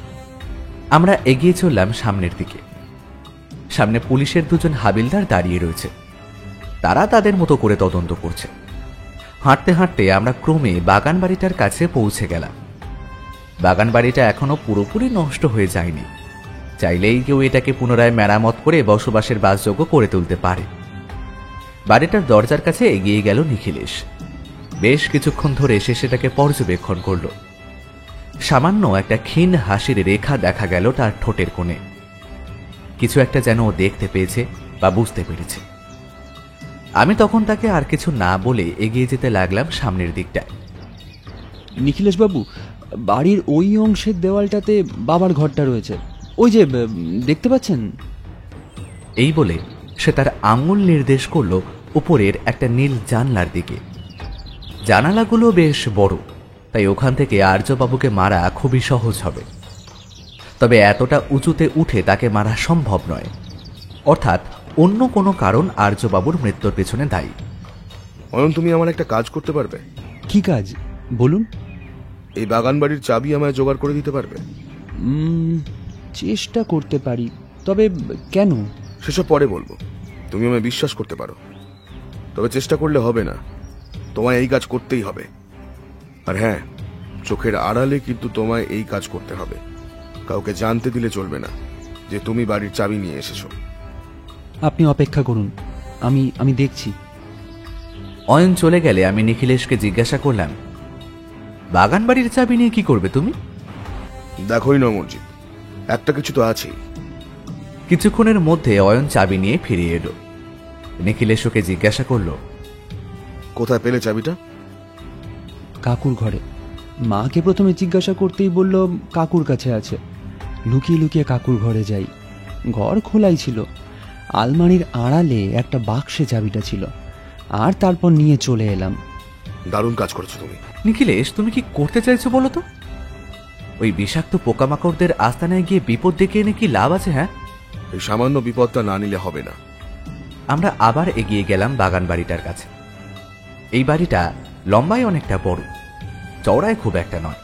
আমরা এগিয়ে চললাম সামনের দিকে। সামনে পুলিশের দুজন হাবিলদার দাঁড়িয়ে রয়েছে। তারা তাদের মতো করে তদন্ত করছে। হাঁটতে হাঁটতে আমরা ক্রমে বাগান বাড়িটার কাছে পৌঁছে গেলাম। বাগান বাড়িটা এখনো পুরোপুরি নষ্ট হয়ে যায়নি, চাইলেই কেউ এটাকে পুনরায় মেরামত করে বসবাসের বাসযোগ্য করে তুলতে পারে। বাড়িটার দরজার কাছে এগিয়ে গেল নিখিলেশ। বেশ কিছুক্ষণ ধরে সে সেটাকে পর্যবেক্ষণ করল। সামান্য একটা ক্ষীণ হাসির রেখা দেখা গেল তার ঠোঁটের কোণে। কিছু একটা যেন ও দেখতে পেয়েছে বা বুঝতে পেরেছে। আমি তখন তাকে আর কিছু না বলে এগিয়ে যেতে লাগলাম সামনের দিকটায়। নিখিলেশ বাবু, বাড়ির ওই অংশের দেওয়ালটাতে বাবার ঘরটা রয়েছে, ওই যে দেখতে পাচ্ছেন। এই বলে সে তার আঙুল নির্দেশ করল উপরের একটা নীল জানলার দিকে। জানালাগুলো বেশ বড়, তাই ওখান থেকে আর্যবাবুকে মারা খুবই সহজ হবে। তবে এতটা উঁচুতে উঠে তাকে মারা সম্ভব নয়, অর্থাৎ অন্য কোনো কারণ আর্যবাবুর মৃত্যুর পেছনে দায়ী। অয়ন, তুমি আমার একটা কাজ করতে পারবে? কি কাজ বলুন? এই বাগান বাড়ির চাবি আমায় জোগাড় করে দিতে পারবে? চেষ্টা করতে পারি, তবে কেন? সেসব পরে বলবো। তুমি আমায় বিশ্বাস করতে পারো, তবে চেষ্টা করলে হবে না, তোমায় এই কাজ করতেই হবে। আর হ্যাঁ, চোখের আড়ালে কিন্তু তোমায় এই কাজ করতে হবে। কাউকে জানতে দিলে চলবে না যে তুমি বাড়ির চাবি নিয়ে এসেছো। আপনি অপেক্ষা করুন, আমি দেখছি। অয়ন চলে গেলে আমি নিখিলেশকে জিজ্ঞাসা করলাম, বাগান বাড়ির চাবি নিয়ে কি করবে তুমি? দেখোই না মসজিদ, একটা কিছু তো আছেই। কিছুক্ষণের মধ্যে অয়ন চাবি নিয়ে ফিরে এলো। নিখিলেশ ওকে জিজ্ঞাসা করল, কোথায় পেলে চাবিটা? কাকুর ঘরে। মাকে প্রথমে জিজ্ঞাসা করতেই বলল কাকুর কাছে আছে। লুকিয়ে লুকিয়ে কাকুর ঘরে যাই, ঘর খোলাই ছিল। আলমারির আড়ালে একটা বাক্সে চাবিটা ছিল, আর তারপর নিয়ে চলে এলাম। দারুণ কাজ করেছো তুমি। নিখিলেশ, তুমি কি করতে চাইছো বলো তো? ওই বিষাক্ত পোকামাকড়দের আস্তানায় গিয়ে বিপদ ডেকে এনে কি লাভ আছে? হ্যাঁ, এই সামান্য বিপদটা না নিলে হবে না। আমরা আবার এগিয়ে গেলাম বাগান বাড়িটার কাছে। এই বাড়িটা লম্বায় অনেকটা বড়, চওড়ায় খুব একটা নয়।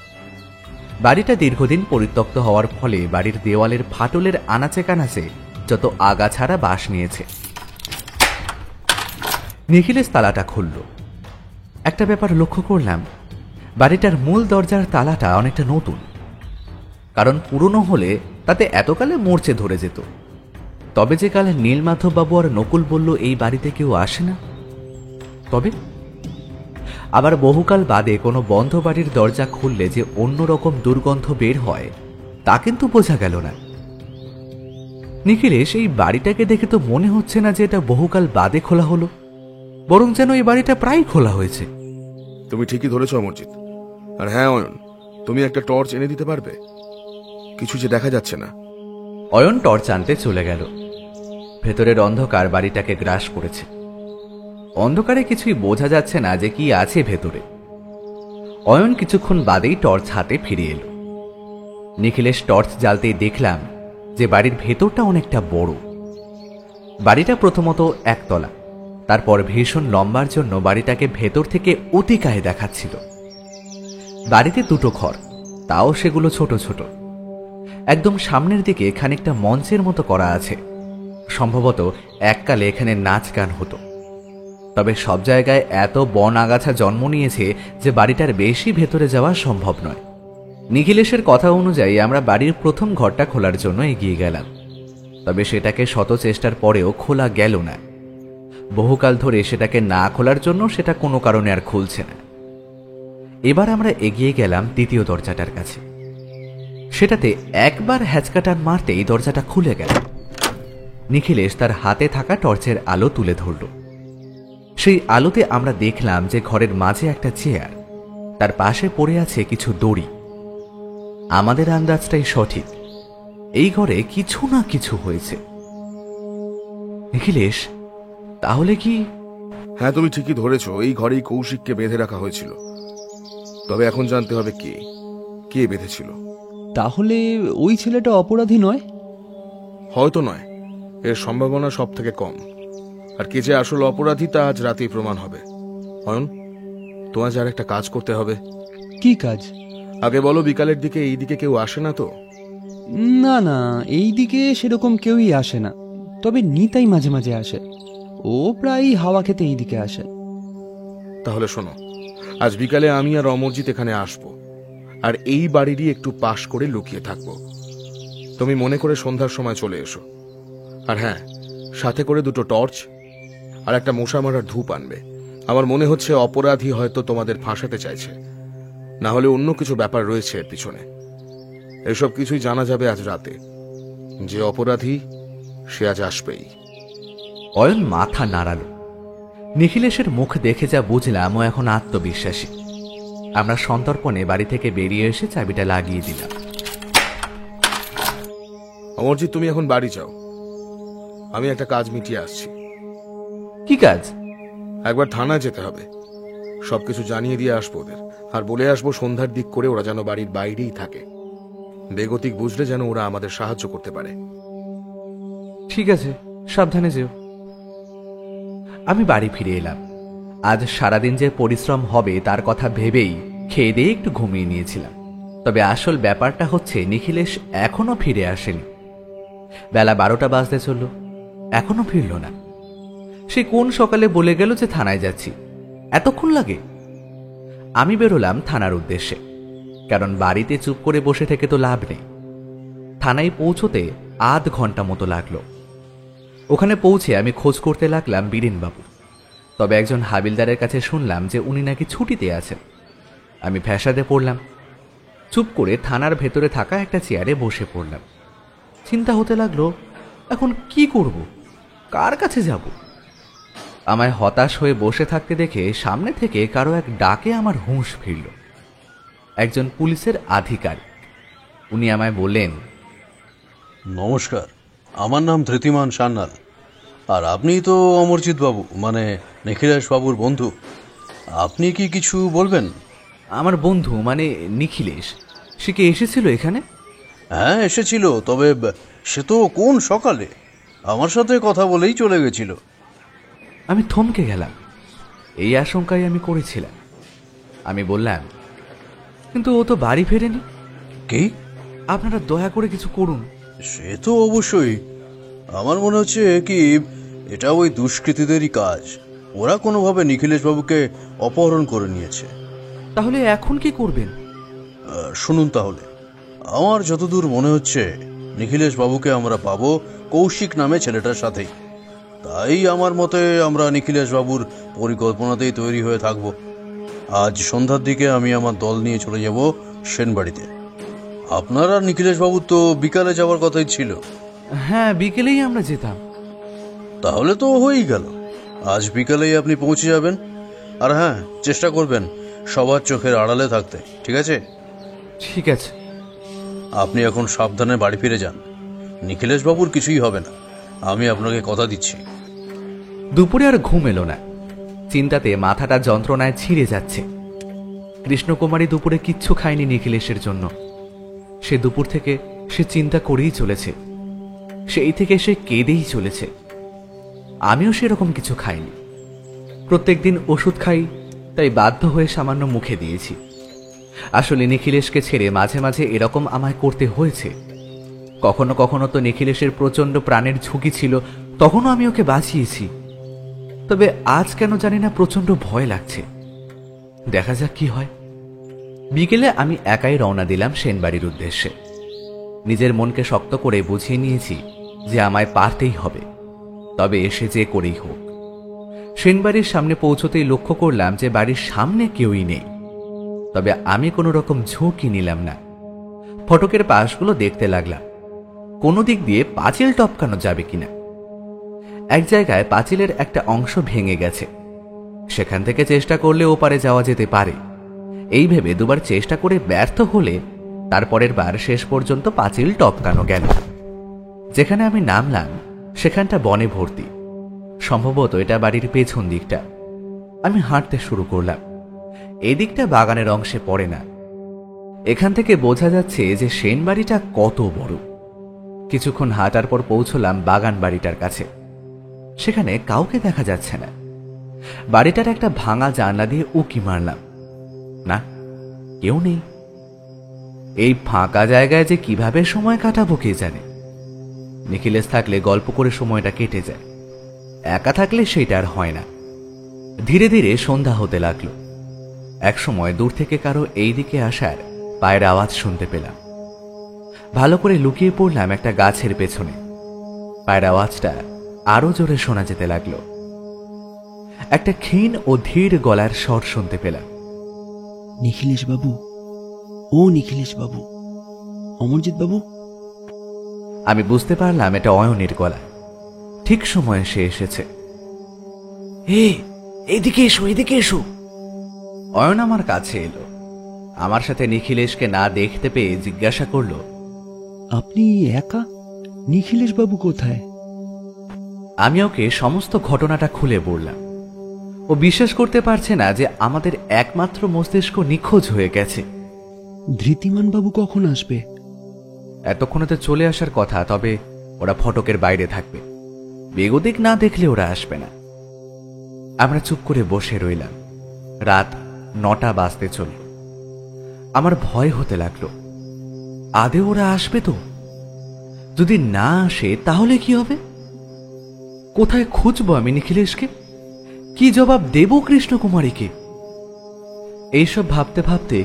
বাড়িটা দীর্ঘদিন পরিত্যক্ত হওয়ার ফলে বাড়ির দেওয়ালের ফাটলের আনাচে কানাচে যত আগাছাড়া বাস নিয়েছে। নিখিলেশ তালাটা খুলল। একটা ব্যাপার লক্ষ্য করলাম, বাড়িটার মূল দরজার তালাটা অনেকটা নতুন। কারণ পুরনো হলে তাতে এতকালে মরচে ধরে যেত। তবে যে কালে নীলমাধববাবু আর নকুল বলল এই বাড়িতে কেউ আসে না, তবে আবার বহুকাল বাদে কোনো বন্ধ বাড়ির দরজা খুললে যে অন্যরকম দুর্গন্ধ বের হয় তা কিন্তু বোঝা গেল না। নিখিলেশ, এই বাড়িটাকে দেখে তো মনে হচ্ছে না যে এটা বহুকাল বাদে খোলা হলো, বরং যেন এই বাড়িটা প্রায় খোলা হয়েছে। তুমি ঠিকই ধরেছ অমরজিৎ। আর হ্যাঁ অয়ন, তুমি একটা টর্চ এনে দিতে পারবে? কিছু যে দেখা যাচ্ছে না। অয়ন টর্চ আনতে চলে গেল। ভেতরের অন্ধকার বাড়িটাকে গ্রাস করেছে। অন্ধকারে কিছুই বোঝা যাচ্ছে না যে কি আছে ভেতরে। অয়ন কিছুক্ষণ বাদেই টর্চ হাতে ফিরে এলো। নিখিলেশ টর্চ জ্বালতেই দেখলাম যে বাড়ির ভেতরটা অনেকটা বড়। বাড়িটা প্রথমত একতলা, তারপর ভীষণ লম্বার জন্য বাড়িটাকে ভেতর থেকে অতিকায় দেখাচ্ছিল। বাড়িতে দুটো ঘর, তাও সেগুলো ছোট ছোট। একদম সামনের দিকে খানিকটা মঞ্চের মতো করা আছে। সম্ভবত এককালে এখানে নাচ গান হতো। তবে সব জায়গায় এত বন আগাছা জন্ম নিয়েছে যে বাড়িটার বেশি ভেতরে যাওয়া সম্ভব নয়। নিখিলেশের কথা অনুযায়ী আমরা বাড়ির প্রথম ঘরটা খোলার জন্য এগিয়ে গেলাম। তবে সেটাকে শত চেষ্টার পরেও খোলা গেল না। বহুকাল ধরে সেটাকে না খোলার জন্য সেটা কোনো কারণে আর খুলছে না। এবার আমরা এগিয়ে গেলাম দ্বিতীয় দরজাটার কাছে। সেটাতে একবার হ্যাচকা টান মারতেই দরজাটা খুলে গেল। নিখিলেশ তার হাতে থাকা টর্চের আলো তুলে ধরল। সেই আলোতে আমরা দেখলাম যে ঘরের মাঝে একটা চেয়ার, তার পাশে পড়ে আছে কিছু দড়ি। আমাদের আন্দাজটাই সঠিক, এই ঘরে কিছু না কিছু হয়েছে। নিখিলেশ, তাহলে কি? হ্যাঁ, তুমি ঠিকই ধরেছ, এই ঘরেই কৌশিককে বেঁধে রাখা হয়েছিল। তবে এখন জানতে হবে কে বেঁধেছিল। তাহলে ওই ছেলেটা অপরাধী নয়? হয়তো নয়, এর সম্ভাবনা সব থেকে কম। আর কে যে আসল অপরাধী তা আজ রাতেই প্রমাণ হবে। অয়ন, তোমার যার একটা কাজ করতে হবে। কি কাজ? আগে বলো, বিকালের দিকে এই দিকে কেউ আসে না তো? না না, এই দিকে সেরকম কেউই আসে না, তবে নিতাই মাঝে মাঝে আসে। ও প্রায় হাওয়া খেতে এই দিকে আসে। তাহলে শোনো, আজ বিকালে আমি আর অমরজিৎ এখানে আসব, আর এই বাড়িরই একটু পাশ করে লুকিয়ে থাকবো। তুমি মনে করে সন্ধ্যার সময় চলে এসো। আর হ্যাঁ, সাথে করে দুটো টর্চ আর একটা মশা মারার ধূপ আনবে। আমার মনে হচ্ছে অপরাধী হয়তো তোমাদের ফাঁসাতে চাইছে, না হলে অন্য কিছু ব্যাপার রয়েছে এর পিছনে। এসব কিছুই জানা যাবে আজ রাতে। যে অপরাধী সে আজ আসবেই। অয়ন মাথা নাড়াল। নিখিলেশের মুখ দেখে যা বুঝলাম ও এখন আত্মবিশ্বাসী। আমরা সন্তর্পণে বাড়ি থেকে বেরিয়ে এসে চাবিটা লাগিয়ে দিলাম। অমরজিৎ, তুমি এখন বাড়ি যাও, আমি একটা কাজ মিটিয়ে আসছি। কি কাজ? একবার থানায় যেতে হবে, সবকিছু জানিয়ে দিয়ে আসবো ওদের, আর বলে আসবো সন্ধ্যার দিক করে ওরা যেন বাড়ির বাইরেই থাকে। বেগতিক বুঝলে যেন ওরা আমাদের সাহায্য করতে পারে। ঠিক আছে, সাবধানে যেও। আমি বাড়ি ফিরে এলাম। আজ সারাদিন যে পরিশ্রম হবে তার কথা ভেবেই খেয়ে দিয়ে একটু ঘুমিয়ে নিয়েছিলাম। তবে আসল ব্যাপারটা হচ্ছে নিখিলেশ এখনো ফিরে আসেনি। বেলা 12টা বাজতে চলল, এখনো ফিরল না। সে কোন সকালে বলে গেল যে থানায় যাচ্ছি, এতক্ষণ লাগে? আমি বেরোলাম থানার উদ্দেশ্যে, কারণ বাড়িতে চুপ করে বসে থেকে তো লাভ নেই। থানায় পৌঁছতে আধ ঘন্টা মতো লাগলো। ওখানে পৌঁছে আমি খোঁজ করতে লাগলাম বীরেনবাবু। তবে একজন হাবিলদারের কাছে শুনলাম যে উনি নাকি ছুটিতে আছেন। আমি ফ্যাসাদে পড়লাম। চুপ করে থানার ভেতরে থাকা একটা চেয়ারে বসে পড়লাম। চিন্তা হতে লাগলো, এখন কি করব, কার কাছে যাব? আমায় হতাশ হয়ে বসে থাকতে দেখে সামনে থেকে কারো এক ডাকে আমার হুঁশ ফিরল। একজন পুলিশের আধিকারিক। উনি আমায় বললেন, নমস্কার, আমার নাম ধৃতিমান সান্যাল, আর আপনি তো অমরজিৎ বাবু, মানে নিখিলেশ বাবুর বন্ধু। আপনি কি কিছু বলবেন? আমার বন্ধু মানে নিখিলেশ, সে কি এসেছিল এখানে? হ্যাঁ এসেছিল, তবে সে তো কোন সকালে আমার সাথে কথা বলেই চলে গেছিল। আমি থমকে গেলাম। এই আশঙ্কাই আমি করেছিলাম। আমি বললাম, কিন্তু ও তো বাড়ি ফেরেনি। কি? আপনারা দয়া করে কিছু করুন। সে তো অবশ্যই, আমার মনে হচ্ছে কি এটা ওই দুষ্কৃতীদেরই কাজ। ওরা কোনোভাবে নিখিলেশ বাবুকে অপহরণ করে নিয়েছে। তাহলে এখন কি করবেন? শুনুন তাহলে, আমার যতদূর মনে হচ্ছে নিখিলেশ বাবুকে আমরা পাবো কৌশিক নামে ছেলেটার সাথেই। তাই আমার মতে আমরা নিখিলেশ বাবুর পরিকল্পনাতেই তৈরি হয়ে থাকব। আজ সন্ধ্যার দিকে আমি আমার দল নিয়ে চলে যাব সেনবাড়িতে। আপনার আর নিখিলেশ বাবুর তো বিকালে যাওয়ার কথাই ছিল। হ্যাঁ, বিকেলেই আমরা যেতাম। তাহলে তো হয়েই গেল, আজ বিকালেই আপনি পৌঁছে যাবেন। আর হ্যাঁ, চেষ্টা করবেন সবার চোখের আড়ালে থাকতে, ঠিক আছে? ঠিক আছে। আপনি এখন সাবধানে বাড়ি ফিরে যান। নিখিলেশ বাবুর কিছুই হবে না, আমি আপনাকে কথা দিচ্ছি। দুপুরে আর ঘুম এলো না। চিন্তাতে মাথাটা যন্ত্রণায় ছিঁড়ে যাচ্ছে। কৃষ্ণকুমারী দুপুরে কিচ্ছু খায়নি নিখিলেশের জন্য। সে দুপুর থেকে সে চিন্তা করেই চলেছে, সেই থেকে সে কেঁদেই চলেছে। আমিও সেরকম কিছু খাইনি। প্রত্যেকদিন ওষুধ খাই, তাই বাধ্য হয়ে সামান্য মুখে দিয়েছি। আসলে নিখিলেশকে ছেড়ে মাঝে মাঝে এরকম আমায় করতে হয়েছে। কখনো কখনো তো নিখিলেশের প্রচন্ড প্রাণের ঝুঁকি ছিল, তখনও আমি ওকে বাঁচিয়েছি। তবে আজ কেন জানি না প্রচন্ড ভয় লাগছে। দেখা যাক কি হয়। বিকেলে আমি একাই রওনা দিলাম সেনবাড়ির উদ্দেশ্যে। নিজের মনকে শক্ত করে বুঝিয়ে নিয়েছি যে আমায় পারতেই হবে, তবে এসে যে করেই হোক। সেনবাড়ির সামনে পৌঁছতেই লক্ষ্য করলাম যে বাড়ির সামনে কেউই নেই। তবে আমি কোনো রকম ঝুঁকি নিলাম না। ফটকের পাশগুলো দেখতে লাগলাম, কোনো দিক দিয়ে পাঁচিল টপকানো যাবে কিনা। এক জায়গায় পাঁচিলের একটা অংশ ভেঙে গেছে, সেখান থেকে চেষ্টা করলে ওপারে যাওয়া যেতে পারে। এই ভেবে দুবার চেষ্টা করে ব্যর্থ হলে তারপরের বার শেষ পর্যন্ত পাঁচিল টপকানো গেল। যেখানে আমি নামলাম সেখানটা বনে ভর্তি। সম্ভবত এটা বাড়ির পেছন দিকটা। আমি হাঁটতে শুরু করলাম। এদিকটা বাগানের অংশে পড়ে না। এখান থেকে বোঝা যাচ্ছে যে সেন বাড়িটা কত বড়। কিছুক্ষণ হাঁটার পর পৌঁছলাম বাগান বাড়িটার কাছে। সেখানে কাউকে দেখা যাচ্ছে না। বাড়িটার একটা ভাঙা জানলা দিয়ে উকি মারলাম, না, কেউ নেই। এই ফাঁকা জায়গায় যে কিভাবে সময় কাটাবো কে জানে। নিখিলেশ থাকলে গল্প করে সময়টা কেটে যায়, একা থাকলে সেটা আর হয় না। ধীরে ধীরে সন্ধ্যা হতে লাগলো। একসময় দূর থেকে কারো এই দিকে আসার পায়ের আওয়াজ শুনতে পেলাম। ভালো করে লুকিয়ে পড়লাম একটা গাছের পেছনে। পায়ের আওয়াজটা আরো জোরে শোনা যেতে লাগলো। একটা ক্ষীণ ও ধীর গলার স্বর শুনতে পেলাম। নিখিলেশ বাবু, ও নিখিলেশ বাবু, অমরজিৎ বাবু। আমি বুঝতে পারলাম এটা অয়নের গলা। ঠিক সময়ে সে এসেছে। এদিকে এসো, এদিকে এসো। অয়ন আমার কাছে এলো। আমার সাথে নিখিলেশকে না দেখতে পেয়ে জিজ্ঞাসা করল, আপনি একা? নিখিলেশ বাবু কোথায়? আমি ওকে সমস্ত ঘটনাটা খুলে বললাম। ও বিশ্বাস করতে পারছে না যে আমাদের একমাত্র মস্তিষ্ক নিখোঁজ হয়ে গেছে। ধৃতিমান বাবু কখন আসবে? এতক্ষণে তো চলে আসার কথা, তবে ওরা ফটকের বাইরে থাকবে। বেগতিক না দেখলে ওরা আসবে না। আমরা চুপ করে বসে রইলাম। রাত 9টা বাজতে চলল। আমার ভয় হতে লাগলো। আদে ওরা আসবে তো? যদি না আসে তাহলে কি হবে? কোথায় খুঁজবো আমি নিখিলেশকে? কি জবাব দেব কৃষ্ণকুমারীকে? এইসব ভাবতে ভাবতে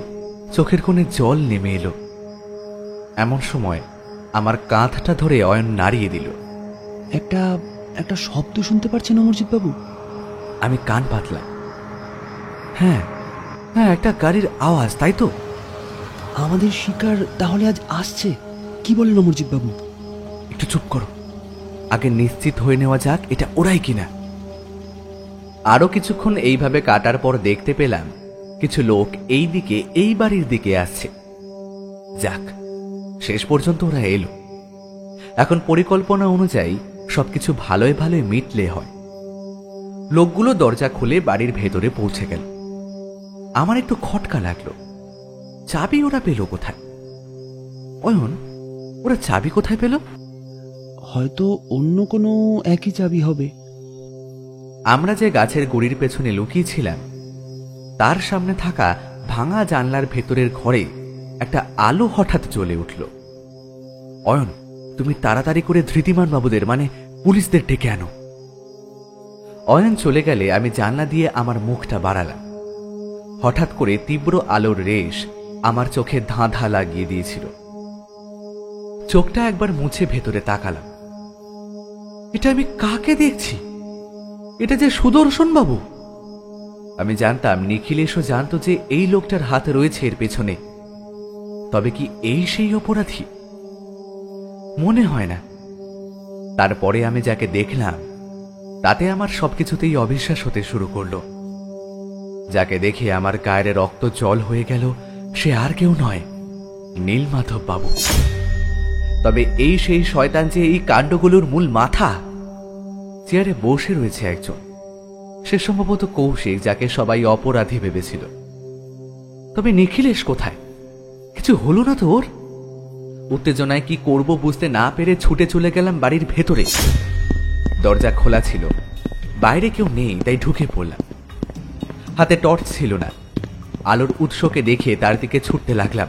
চোখের কোণে জল নেমে এলো। এমন সময় আমার কাঁধটা ধরে অয়ন নাড়িয়ে দিল। একটা শব্দ শুনতে পারছেন অমরজিৎ বাবু? আমি কান পাতলাম। হ্যাঁ হ্যাঁ, একটা গাড়ির আওয়াজ, তাই তো? আমাদের শিকার তাহলে আজ আসছে। কি বলেন অমরজিৎ বাবু? একটু চুপ করো, আগে নিশ্চিত হয়ে নেওয়া যাক এটা ওরাই কিনা। আরো কিছুক্ষণ এইভাবে কাটার পর দেখতে পেলাম কিছু লোক এই দিকে, এই বাড়ির দিকে আসছে। যাক, শেষ পর্যন্ত ওরা এলো। এখন পরিকল্পনা অনুযায়ী সবকিছু ভালোই ভালোই মিটলে হয়। লোকগুলো দরজা খুলে বাড়ির ভেতরে পৌঁছে গেল। আমার একটু খটকা লাগলো। চাবি ওরা পেল কোথায়? অয়ন, ওরা চাবি কোথায় পেল? হয়তো অন্য কোনো একই চাবি হবে। আমরা যে গাছের গুড়ির পেছনে লুকিয়েছিলাম তার সামনে থাকা ভাঙা জানলার ভেতরের ঘরে একটা আলো হঠাৎ জ্বলে উঠল। অয়ন, তুমি তাড়াতাড়ি করে ধৃতিমান বাবুদের, মানে পুলিশদের ডেকে আনো। অয়ন চলে গেলে আমি জানলা দিয়ে আমার মুখটা বাড়ালাম। হঠাৎ করে তীব্র আলোর রেশ আমার চোখে ধাঁধা লাগিয়ে দিয়েছিল। চোখটা একবার মুছে ভেতরে তাকালাম। এটা আমি কাকে দেখছি? এটা যে সুদর্শন বাবু। আমি জানতাম নিখিলেশও জানতো যে এই লোকটার হাত রয়েছে এর পেছনে। তবে কি এই সেই অপরাধী? মনে হয় না। তারপরে আমি যাকে দেখলাম তাতে আমার সবকিছুতেই অবিশ্বাস হতে শুরু করলো। যাকে দেখে আমার গায়ের রক্ত জল হয়ে গেল সে আর কেউ নয়, নীলমাধব বাবু। তবে এই সেই শয়তান যে এই কাণ্ডগুলোর মূল মাথা। চেয়ারে বসে রয়েছে একজন। সে সম্ভবত কৌশিক, যাকে সবাই অপরাধী ভেবেছিল। তবে নিখিলেশ কোথায়? কিছু হলো না তো ওর? উত্তেজনায় কি করব বুঝতে না পেরে ছুটে চলে গেলাম বাড়ির ভেতরে। দরজা খোলা ছিল, বাইরে কেউ নেই, তাই ঢুকে পড়লাম। হাতে টর্চ ছিল না। আলোর উৎসকে দেখে তার দিকে ছুটতে লাগলাম।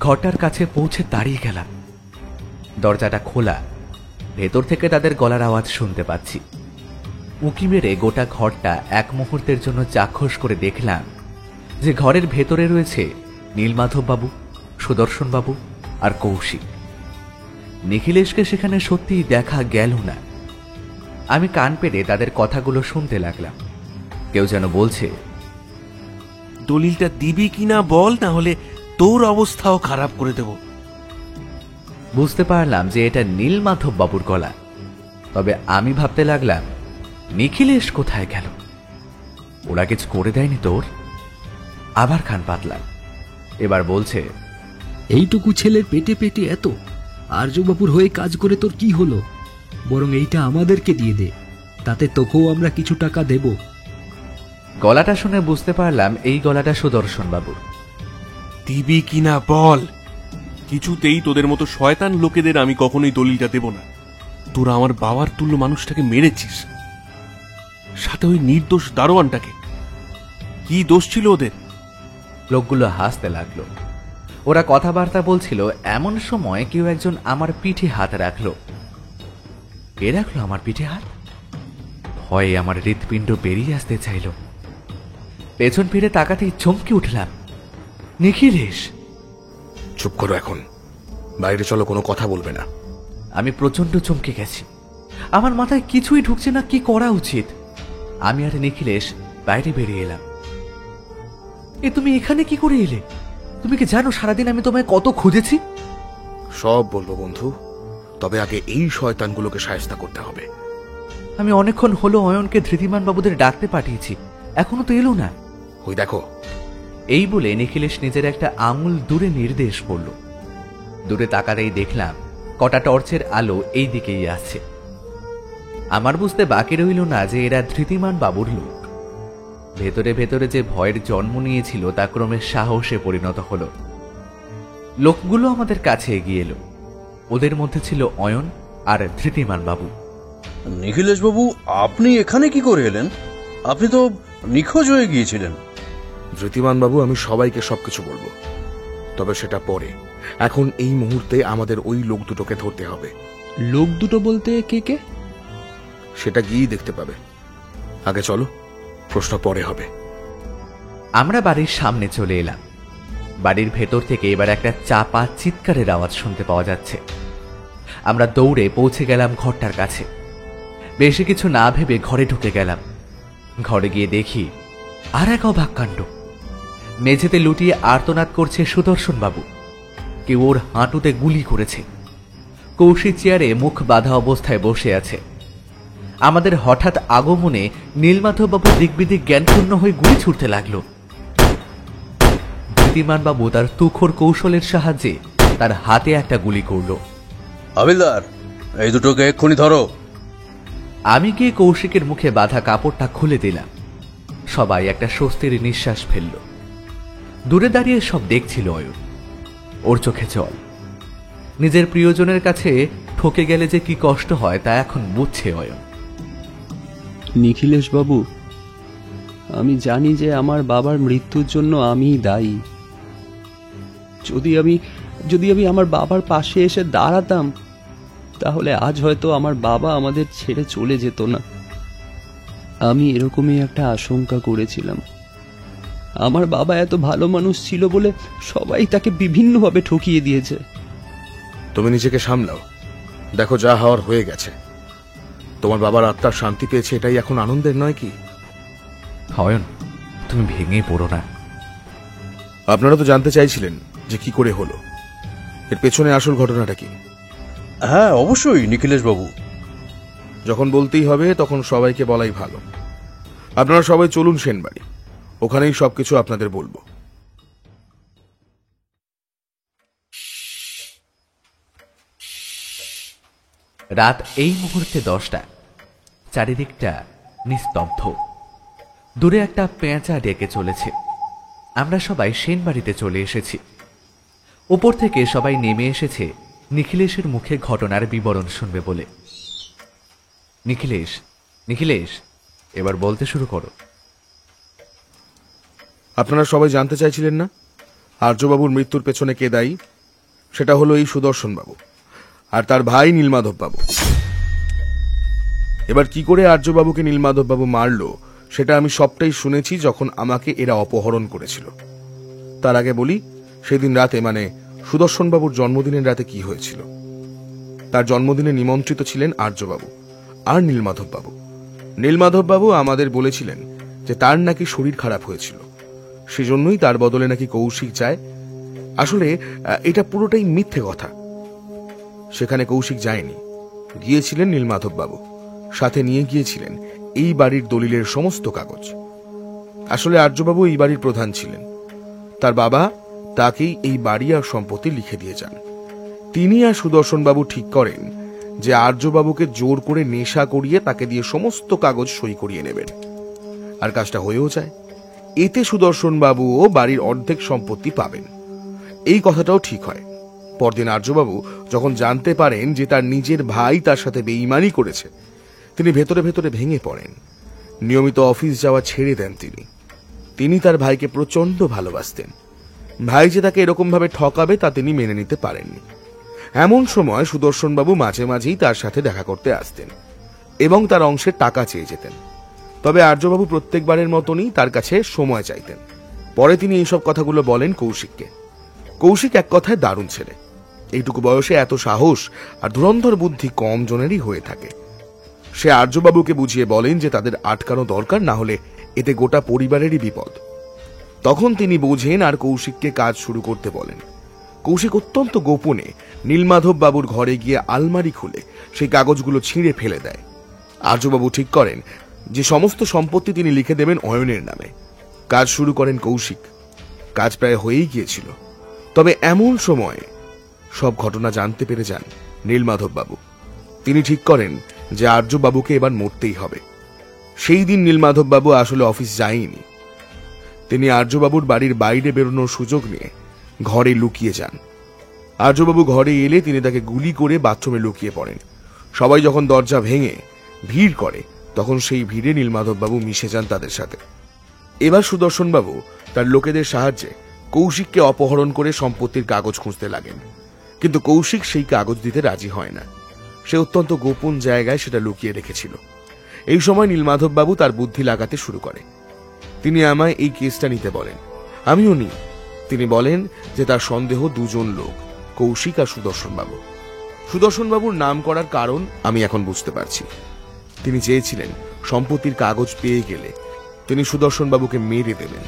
ঘরটার কাছে পৌঁছে দাঁড়িয়ে গেলাম। দরজাটা খোলা। ভেতর থেকে তাদের গলার আওয়াজ শুনতে পাচ্ছি। উঁকি মেরে গোটা ঘরটা এক মুহূর্তের জন্য চাক্ষুষ করে দেখলাম যে ঘরের ভেতরে রয়েছে নীলমাধব বাবু, সুদর্শন বাবু আর কৌশিক। নিখিলেশকে সেখানে সত্যিই দেখা গেল না। আমি কান পেড়ে তাদের কথাগুলো শুনতে লাগলাম। কেউ যেন বলছে, দলিলটা দিবি কিনা বল, না হলে তোর অবস্থাও খারাপ করে দেব। বুঝতে পারলাম যে এটা নীলমাধব বাবুর গলা। তবে আমি ভাবতে লাগলাম, নিখিলেশ কোথায় গেল? ওরা কিছু করে দেয়নি তোর? আবার কান পাতলাম। এবার বলছে, এইটুকু ছেলের পেটে পেটে এত, আর্যবাবুর হয়ে কাজ করে তোর কি হলো? বরং এইটা আমাদেরকে দিয়ে দে, তাতে তোকেও আমরা কিছু টাকা দেব। গলাটা শুনে বুঝতে পারলাম এই গলাটা সুদর্শন বাবুর। দিবি কিনা বল। কিছুতেই তোদের মতো শয়তান লোকেদের আমি কখনোই দলিলটা দেব না। তোরা আমার বাবার তুল্য মানুষটাকে মেরেছিস, সাথে ওই নির্দোষ দারোয়ানটাকে। কি দোষ ছিল ওদের? লোকগুলো হাসতে লাগলো। ওরা কথাবার্তা বলছিল, এমন সময় কেউ একজন আমার পিঠে হাত রাখলো। কে রাখলো আমার পিঠে হাত? ভয়ে আমার হৃৎপিণ্ড বেরিয়ে আসতে চাইল। পেছন ফিরে তাকাতেই চমকে উঠলাম। নিখিলেশ! চুপ করো এখন, বাইরে চলো, কোনো কথা বলবে না। আমি প্রচন্ড চমকে গেছি। আমার মাথায় কিছুই ঢুকছে না কি করা উচিত। আমি আর নিখিলেশ বাইরে বেরিয়ে এলাম। তুমি এখানে কি করে এলে? তুমি কি জানো সারাদিন আমি তোমায় কত খুঁজেছি? সব বলবো বন্ধু, তবে আগে এই শয়তানগুলোকে শায়েস্তা করতে হবে। আমি অনেকক্ষণ হলো অয়নকে ধৃতিমান বাবুদের ডাকতে পাঠিয়েছি, এখনো তো এলো না। ওই দেখো। এই বলে নিখিলেশ নিজের একটা আঙুল দূরে নির্দেশ করল। দূরে তাকাতেই দেখলাম কটা টর্চের আলো এই দিকেই আসছে। আমার বুঝতে বাকি রইল না যে এরা ধৃতিমান বাবুর লোক। ভেতরে ভেতরে যে ভয়ের জন্ম নিয়েছিল তা ক্রমে সাহসে পরিণত হলো। লোকগুলো আমাদের কাছে এগিয়ে এলো। ওদের মধ্যে ছিল অয়ন আর ধৃতিমান বাবু। নিখিলেশ বাবু, আপনি এখানে কি করে এলেন? আপনি তো নিখোঁজ হয়ে গিয়েছিলেন। ধৃতিমান বাবু, আমি সবাইকে সবকিছু বলবো, তবে সেটা পরে। এখন এই মুহূর্তে আমাদের ওই লোক দুটোকে ধরতে হবে। লোক দুটো বলতে কে কে? সেটা গিয়েই দেখতে পাবে। আগে চলো, প্রশ্ন পরে হবে। আমরা বাড়ির সামনে চলে এলাম। বাড়ির ভেতর থেকে এবার একটা চাপা চিৎকারের আওয়াজ শুনতে পাওয়া যাচ্ছে। আমরা দৌড়ে পৌঁছে গেলাম ঘরটার কাছে। বেশি কিছু না ভেবে ঘরে ঢুকে গেলাম। ঘরে গিয়ে দেখি আর এক অবাক কাণ্ড। মেঝেতে লুটিয়ে আর্তনাদ করছে সুদর্শন বাবু। কেউ ওর হাঁটুতে গুলি করেছে। কৌশিক চেয়ারে মুখ বাঁধা অবস্থায় বসে আছে। আমাদের হঠাৎ আগমনে নীলমাধব বাবু দিকবিদিক জ্ঞানশূন্য হয়ে গুলি ছুটতে লাগল। ধৃতিমান বাবু তার তুখোর কৌশলের সাহায্যে তার হাতে একটা গুলি করল। হাবিলদার, এই দুটোকে এক্ষুনি ধরো। আমি গিয়ে কৌশিকের মুখে বাঁধা কাপড়টা খুলে দিলাম। সবাই একটা স্বস্তির নিঃশ্বাস ফেলল। দূরে দাঁড়িয়ে সব দেখছিল অয়ন। ওর চোখে জল। নিজের প্রিয়জনের কাছে ঠকে গেলে যে কি কষ্ট হয় তা এখন বুঝছে অয়ন। নিখিলেশ বাবু, আমি জানি যে আমার বাবার মৃত্যুর জন্য আমিই দায়ী। যদি আমি আমার বাবার পাশে এসে দাঁড়াতাম, তাহলে আজ হয়তো আমার বাবা আমাদের ছেড়ে চলে যেত না। আমি এরকমই একটা আশঙ্কা করেছিলাম। আমার বাবা এত ভালো মানুষ ছিল বলে সবাই তাকে বিভিন্নভাবে ঠকিয়ে দিয়েছে। তুমি নিজেকে সামলাও। দেখো, যা হওয়ার হয়ে গেছে। তোমার বাবার আত্মার শান্তি পেয়েছে, এটাই এখন আনন্দের নয় কি? অয়ন, তুমি ভেঙে পড়ো না। আপনারা তো জানতে চাইছিলেন যে কি করে হলো, এর পেছনে আসল ঘটনাটা কি? হ্যাঁ, অবশ্যই নিখিলেশ বাবু। যখন বলতেই হবে তখন সবাইকে বলাই ভালো। আপনারা সবাই চলুন সেনবাড়ি, ওখানেই সবকিছু আপনাদের বলবো। রাত এই মুহূর্তে 10টা। চারিদিকটা নিস্তব্ধ। দূরে একটা পেঁচা ডেকে চলেছে। আমরা সবাই সেনবাড়িতে চলে এসেছি। উপর থেকে সবাই নেমে এসেছে নিখিলেশের মুখে ঘটনার বিবরণ শুনবে বলে। নিখিলেশ, নিখিলেশ, এবার বলতে শুরু করো। আপনারা সবাই জানতে চাইছিলেন না আর্যবাবুর মৃত্যুর পেছনে কে দায়ী? সেটা হলো এই সুদর্শন বাবু আর তার ভাই নীলমাধব বাবু। এবার কি করে আর্যবাবুকে নীলমাধব বাবু মারল সেটা আমি সবটাই শুনেছি যখন আমাকে এরা অপহরণ করেছিল। তার আগে বলি, সেদিন রাতে, মানে সুদর্শন বাবুর জন্মদিনের রাতে কি হয়েছিল। তার জন্মদিনে নিমন্ত্রিত ছিলেন আর্যবাবু আর নীলমাধব বাবু। নীলমাধব বাবু আমাদের বলেছিলেন যে তার নাকি শরীর খারাপ হয়েছিল, সেজন্যই তার বদলে নাকি কৌশিক যায়। আসলে এটা পুরোটাই মিথ্যে কথা। সেখানে কৌশিক যায়নি, গিয়েছিলেন নীলমাধব বাবু। সাথে নিয়ে গিয়েছিলেন এই বাড়ির দলিলের সমস্ত কাগজ। আসলে আর্যবাবু এই বাড়ির প্রধান ছিলেন। তার বাবা তাকেই এই বাড়ি আর সম্পত্তি লিখে দিয়ে যান। তিনি আর সুদর্শন বাবু ঠিক করেন যে আর্যবাবুকে জোর করে নেশা করিয়ে তাকে দিয়ে সমস্ত কাগজ সই করিয়ে নেবেন। আর কাজটা হয়েও যায়। এতে সুদর্শন বাবুও বাড়ির অর্ধেক সম্পত্তি পাবেন। এই কথাটাও ঠিক হয়। পরদিন আর্যবাবু যখন জানতে পারেন যে তার নিজের ভাই তার সাথে বেঈমানি করেছে, তিনি ভেতরে ভেতরে ভেঙে পড়েন। নিয়মিত অফিস যাওয়া ছেড়ে দেন তিনি তার ভাইকে প্রচন্ড ভালোবাসতেন। ভাই যে তাকে এরকম ভাবে ঠকাবে তা তিনি মেনে নিতে পারেননি। এমন সময় সুদর্শন বাবু মাঝে মাঝেই তার সাথে দেখা করতে আসতেন এবং তার অংশের টাকা চেয়ে যেতেন। তবে আর্যবাবু প্রত্যেকবারের মতনই তার কাছে সময় চাইতেন। পরে তিনি এইসব কথাগুলো বলেন কৌশিককে। কৌশিক এক কথায় দারুণ ছেলে। এইটুকু বয়সে এত সাহস আর ধুরন্ধর বুদ্ধি কম জনেরই হয়ে থাকে। সে আর্যবাবুকে বুঝিয়ে বলেন যে তাদের আটকানো দরকার, না হলে এতে গোটা পরিবারেরই বিপদ। তখন তিনি বোঝেন আর কৌশিককে কাজ শুরু করতে বলেন। কৌশিক অত্যন্ত গোপনে নীলমাধব বাবুর ঘরে গিয়ে আলমারি খুলে সেই কাগজগুলো ছিঁড়ে ফেলে দেয়। আর্যবাবু ঠিক করেন যে সমস্ত সম্পত্তি তিনি লিখে দেবেন অয়নের নামে। কাজ শুরু করেন কৌশিক। কাজ প্রায় হয়েই গিয়েছিল। তবে এমন সময় সব ঘটনা জানতে পেরে যান নীলমাধব বাবু। তিনি ঠিক করেন যে আর্যবাবুকে এবার মরতেই হবে। সেই দিন নীলমাধব বাবু আসলে অফিস যায়নি। তিনি আর্যবাবুর বাড়ির বাইরে বেরোনোর সুযোগ নিয়ে ঘরে লুকিয়ে যান। আর্যবাবু ঘরে এলে তিনি তাকে গুলি করে বাথরুমে লুকিয়ে পড়েন। সবাই যখন দরজা ভেঙে ভিড় করে, তখন সেই ভিড়ে নীলমাধব বাবু মিশে যান তাদের সাথে। এবার সুদর্শন বাবু তার লোকেদের সাহায্যে কৌশিককে অপহরণ করে সম্পত্তির কাগজ খুঁজতে লাগেন। কিন্তু কৌশিক সেই কাগজ দিতে রাজি হয় না। সে অত্যন্ত গোপন জায়গায় সেটা লুকিয়ে রেখেছিল। এই সময় নীলমাধব বাবু তার বুদ্ধি লাগাতে শুরু করে। তিনি আমায় এই কেসটা নিতে বলেন। আমিও নিই। তিনি বলেন যে তার সন্দেহ দুজন লোক, কৌশিক আর সুদর্শন বাবু। সুদর্শন বাবুর নাম করার কারণ আমি এখন বুঝতে পারছি। তিনি চেয়েছিলেন সম্পত্তির কাগজ পেয়ে গেলে তিনি সুদর্শন বাবুকে মেরে দেবেন,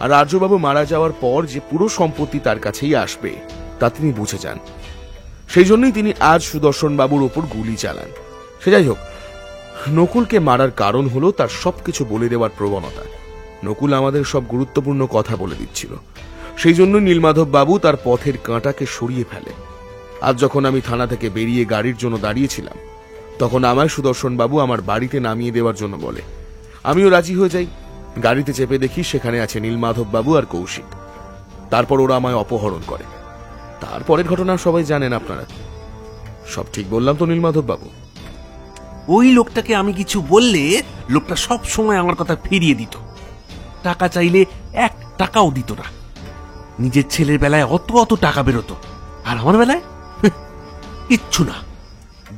আর আর্যবাবু মারা যাওয়ার পর যে পুরো সম্পত্তি তার কাছেই আসবে তা তিনি বুঝে যান। সেই জন্যই তিনি আজ সুদর্শন বাবুর ওপর গুলি চালান। সে যাই হোক, নকুলকে মারার কারণ হলো তার সবকিছু বলে দেওয়ার প্রবণতা। নকুল আমাদের সব গুরুত্বপূর্ণ কথা বলে দিচ্ছিল। সেই জন্য নীলমাধব বাবু তার পথের কাঁটাকে সরিয়ে ফেলে। আজ যখন আমি থানা থেকে বেরিয়ে গাড়ির জন্য দাঁড়িয়েছিলাম, তখন আমায় সুদর্শন বাবু আমার বাড়িতে নামিয়ে দেওয়ার জন্য বলে। আমিও রাজি হয়ে যাই। গাড়িতে চেপে দেখি সেখানে আছে নীলমাধব বাবু আর কৌশিক। তারপর ওরা আমায় অপহরণ করে। তারপরের ঘটনা সবাই জানেন আপনারা। সব ঠিক বললাম তো নীলমাধব বাবু? ওই লোকটাকে আমি কিছু বললে লোকটা সব সময় আমার কথা ফিরিয়ে দিত। টাকা চাইলে 1 টাকাও দিত না। নিজের ছেলের বেলায় অত অত টাকা বেরোতো, আর আমার বেলায় কিচ্ছু না।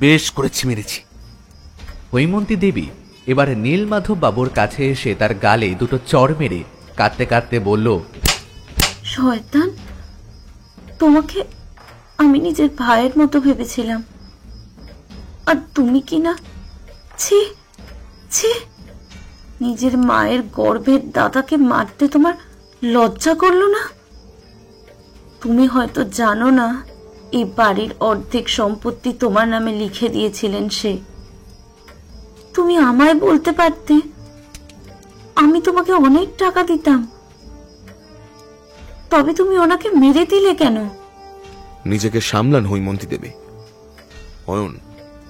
বেশ করেছি, মেরেছি। হৈমন্তী দেবী এবার নীলমাধব বাবুর কাছে এসে তার গালে দুটো চড় মেরে কাঁদতে কাঁদতে বলল, শয়তান, তোমাকে আমি নিজের ভাইয়ের মতো ভেবেছিলাম, আর তুমি কি না? ছি ছি, নিজের মায়ের গর্ভের দাদাকে মারতে তোমার লজ্জা করলো না? তুমি হয়তো জানো না, এই বাড়ির অর্ধেক সম্পত্তি তোমার নামে লিখে দিয়েছিলেন সে। তুমি আমায় বলতে পারতে, আমি তোমাকে অনেক টাকা দিতাম। তবে তুমি ওনাকে মেরে দিলে কেন? নিজেকে সামলান হৈমন্তী দেবী। অয়ন,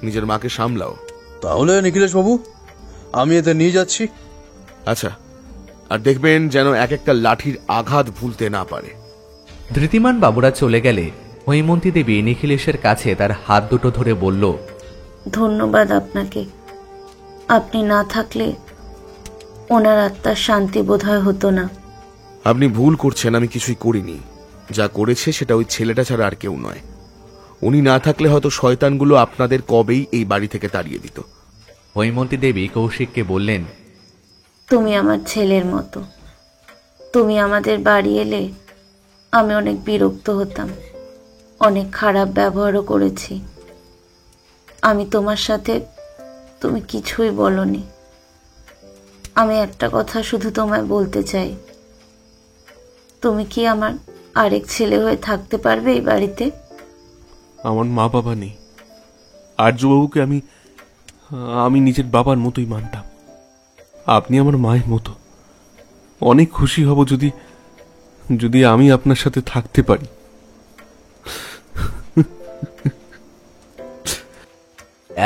নিজের মাকে সামলাও। তাহলে নিখিলেশ বাবু, আমি এতে নিয়ে যাচ্ছি। আচ্ছা, আর দেখবেন যেন এক একটা লাঠির আঘাত ভুলতে না পারে। ধৃতিমান বাবুরা চলে গেলে হৈমন্তী দেবী নিখিলেশের কাছে তার হাত দুটো ধরে বলল, ধন্যবাদ আপনাকে। আপনি না থাকলে ওনার আত্মার শান্তি বোধহয় হতো না। আপনি ভুল করছেন, আমি কিছুই করিনি। যা করেছে সেটা ওই ছেলেটা ছাড়া আর কেউ নয়। উনি না থাকলে হয়তো শয়তানগুলো আপনাদের কবেই এই বাড়ি থেকে তাড়িয়ে দিত। হৈমন্তী দেবী কৌশিককে বললেন, তুমি আমার ছেলের মতো। তুমি আমাদের বাড়ি এলে আমি অনেক বিরক্ত হতাম, অনেক খারাপ ব্যবহারও করেছি। আমি তোমার সাথে, তুমি কিছুই বলনি। আমি একটা কথা শুধু তোমায় বলতে চাই, তুমি কি আমার আরেক ছেলে হয়ে থাকতে পারবে এই বাড়িতে? আমার মা বাবা নেই। আর্যবাবুকে আমি নিজের বাবার মতোই মানতাম। আপনি আমার মায়ের মতো। অনেক খুশি হব যদি আমি আপনার সাথে থাকতে পারি।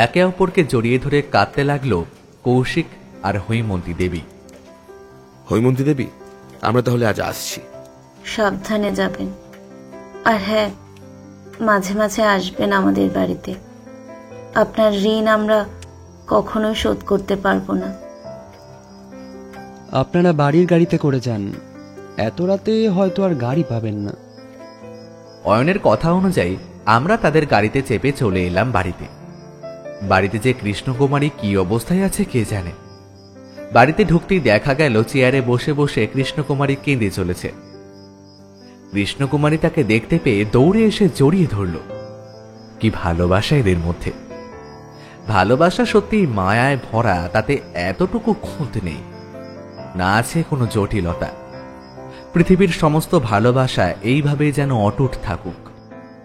একে অপরকে জড়িয়ে ধরে কাঁদতে লাগলো কৌশিক আর হৈমন্তী দেবী। হৈমন্তী দেবী, আমরা তাহলে আজ আসছি। সাবধানে যাবেন, আর হ্যাঁ, মাঝে মাঝে আসবেন আমাদের বাড়িতে। আপনার ঋণ আমরা কখনোই শোধ করতে পারবো না। আপনারা বাড়ির গাড়িতে করে যান, এত রাতে হয়তো আর গাড়ি পাবেন না। অয়নের কথা অনুযায়ী আমরা তাদের গাড়িতে চেপে চলে এলাম বাড়িতে। বাড়িতে যে কৃষ্ণকুমারী কি অবস্থায় আছে কে জানে। বাড়িতে ঢুকতেই দেখা গেল চেয়ারে বসে বসে কৃষ্ণকুমারী কেঁদে চলেছে। কৃষ্ণকুমারী তাকে দেখতে পেয়ে দৌড়ে এসে জড়িয়ে ধরল। কি ভালোবাসা এদের মধ্যে! ভালোবাসা সত্যি মায়ায় ভরা, তাতে এতটুকু খুঁত নেই, না আছে কোনো জটিলতা। পৃথিবীর সমস্ত ভালোবাসা এইভাবেই যেন অটুট থাকুক।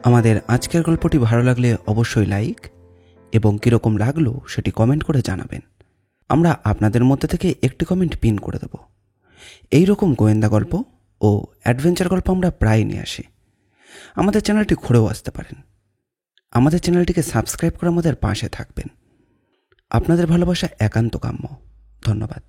আমাদের আজকের গল্পটি ভালো লাগলে অবশ্যই লাইক এবং কীরকম লাগলো সেটি কমেন্ট করে জানাবেন। আমরা আপনাদের মধ্যে থেকে একটি কমেন্ট পিন করে দেব। এই রকম গোয়েন্দা গল্প ও অ্যাডভেঞ্চার গল্প আমরা প্রায় নিয়ে আসি। আমাদের চ্যানেলটি ঘুরেও আসতে পারেন। আমাদের চ্যানেলটিকে সাবস্ক্রাইব করে আমাদের পাশে থাকবেন। আপনাদের ভালোবাসা একান্ত কাম্য। ধন্যবাদ।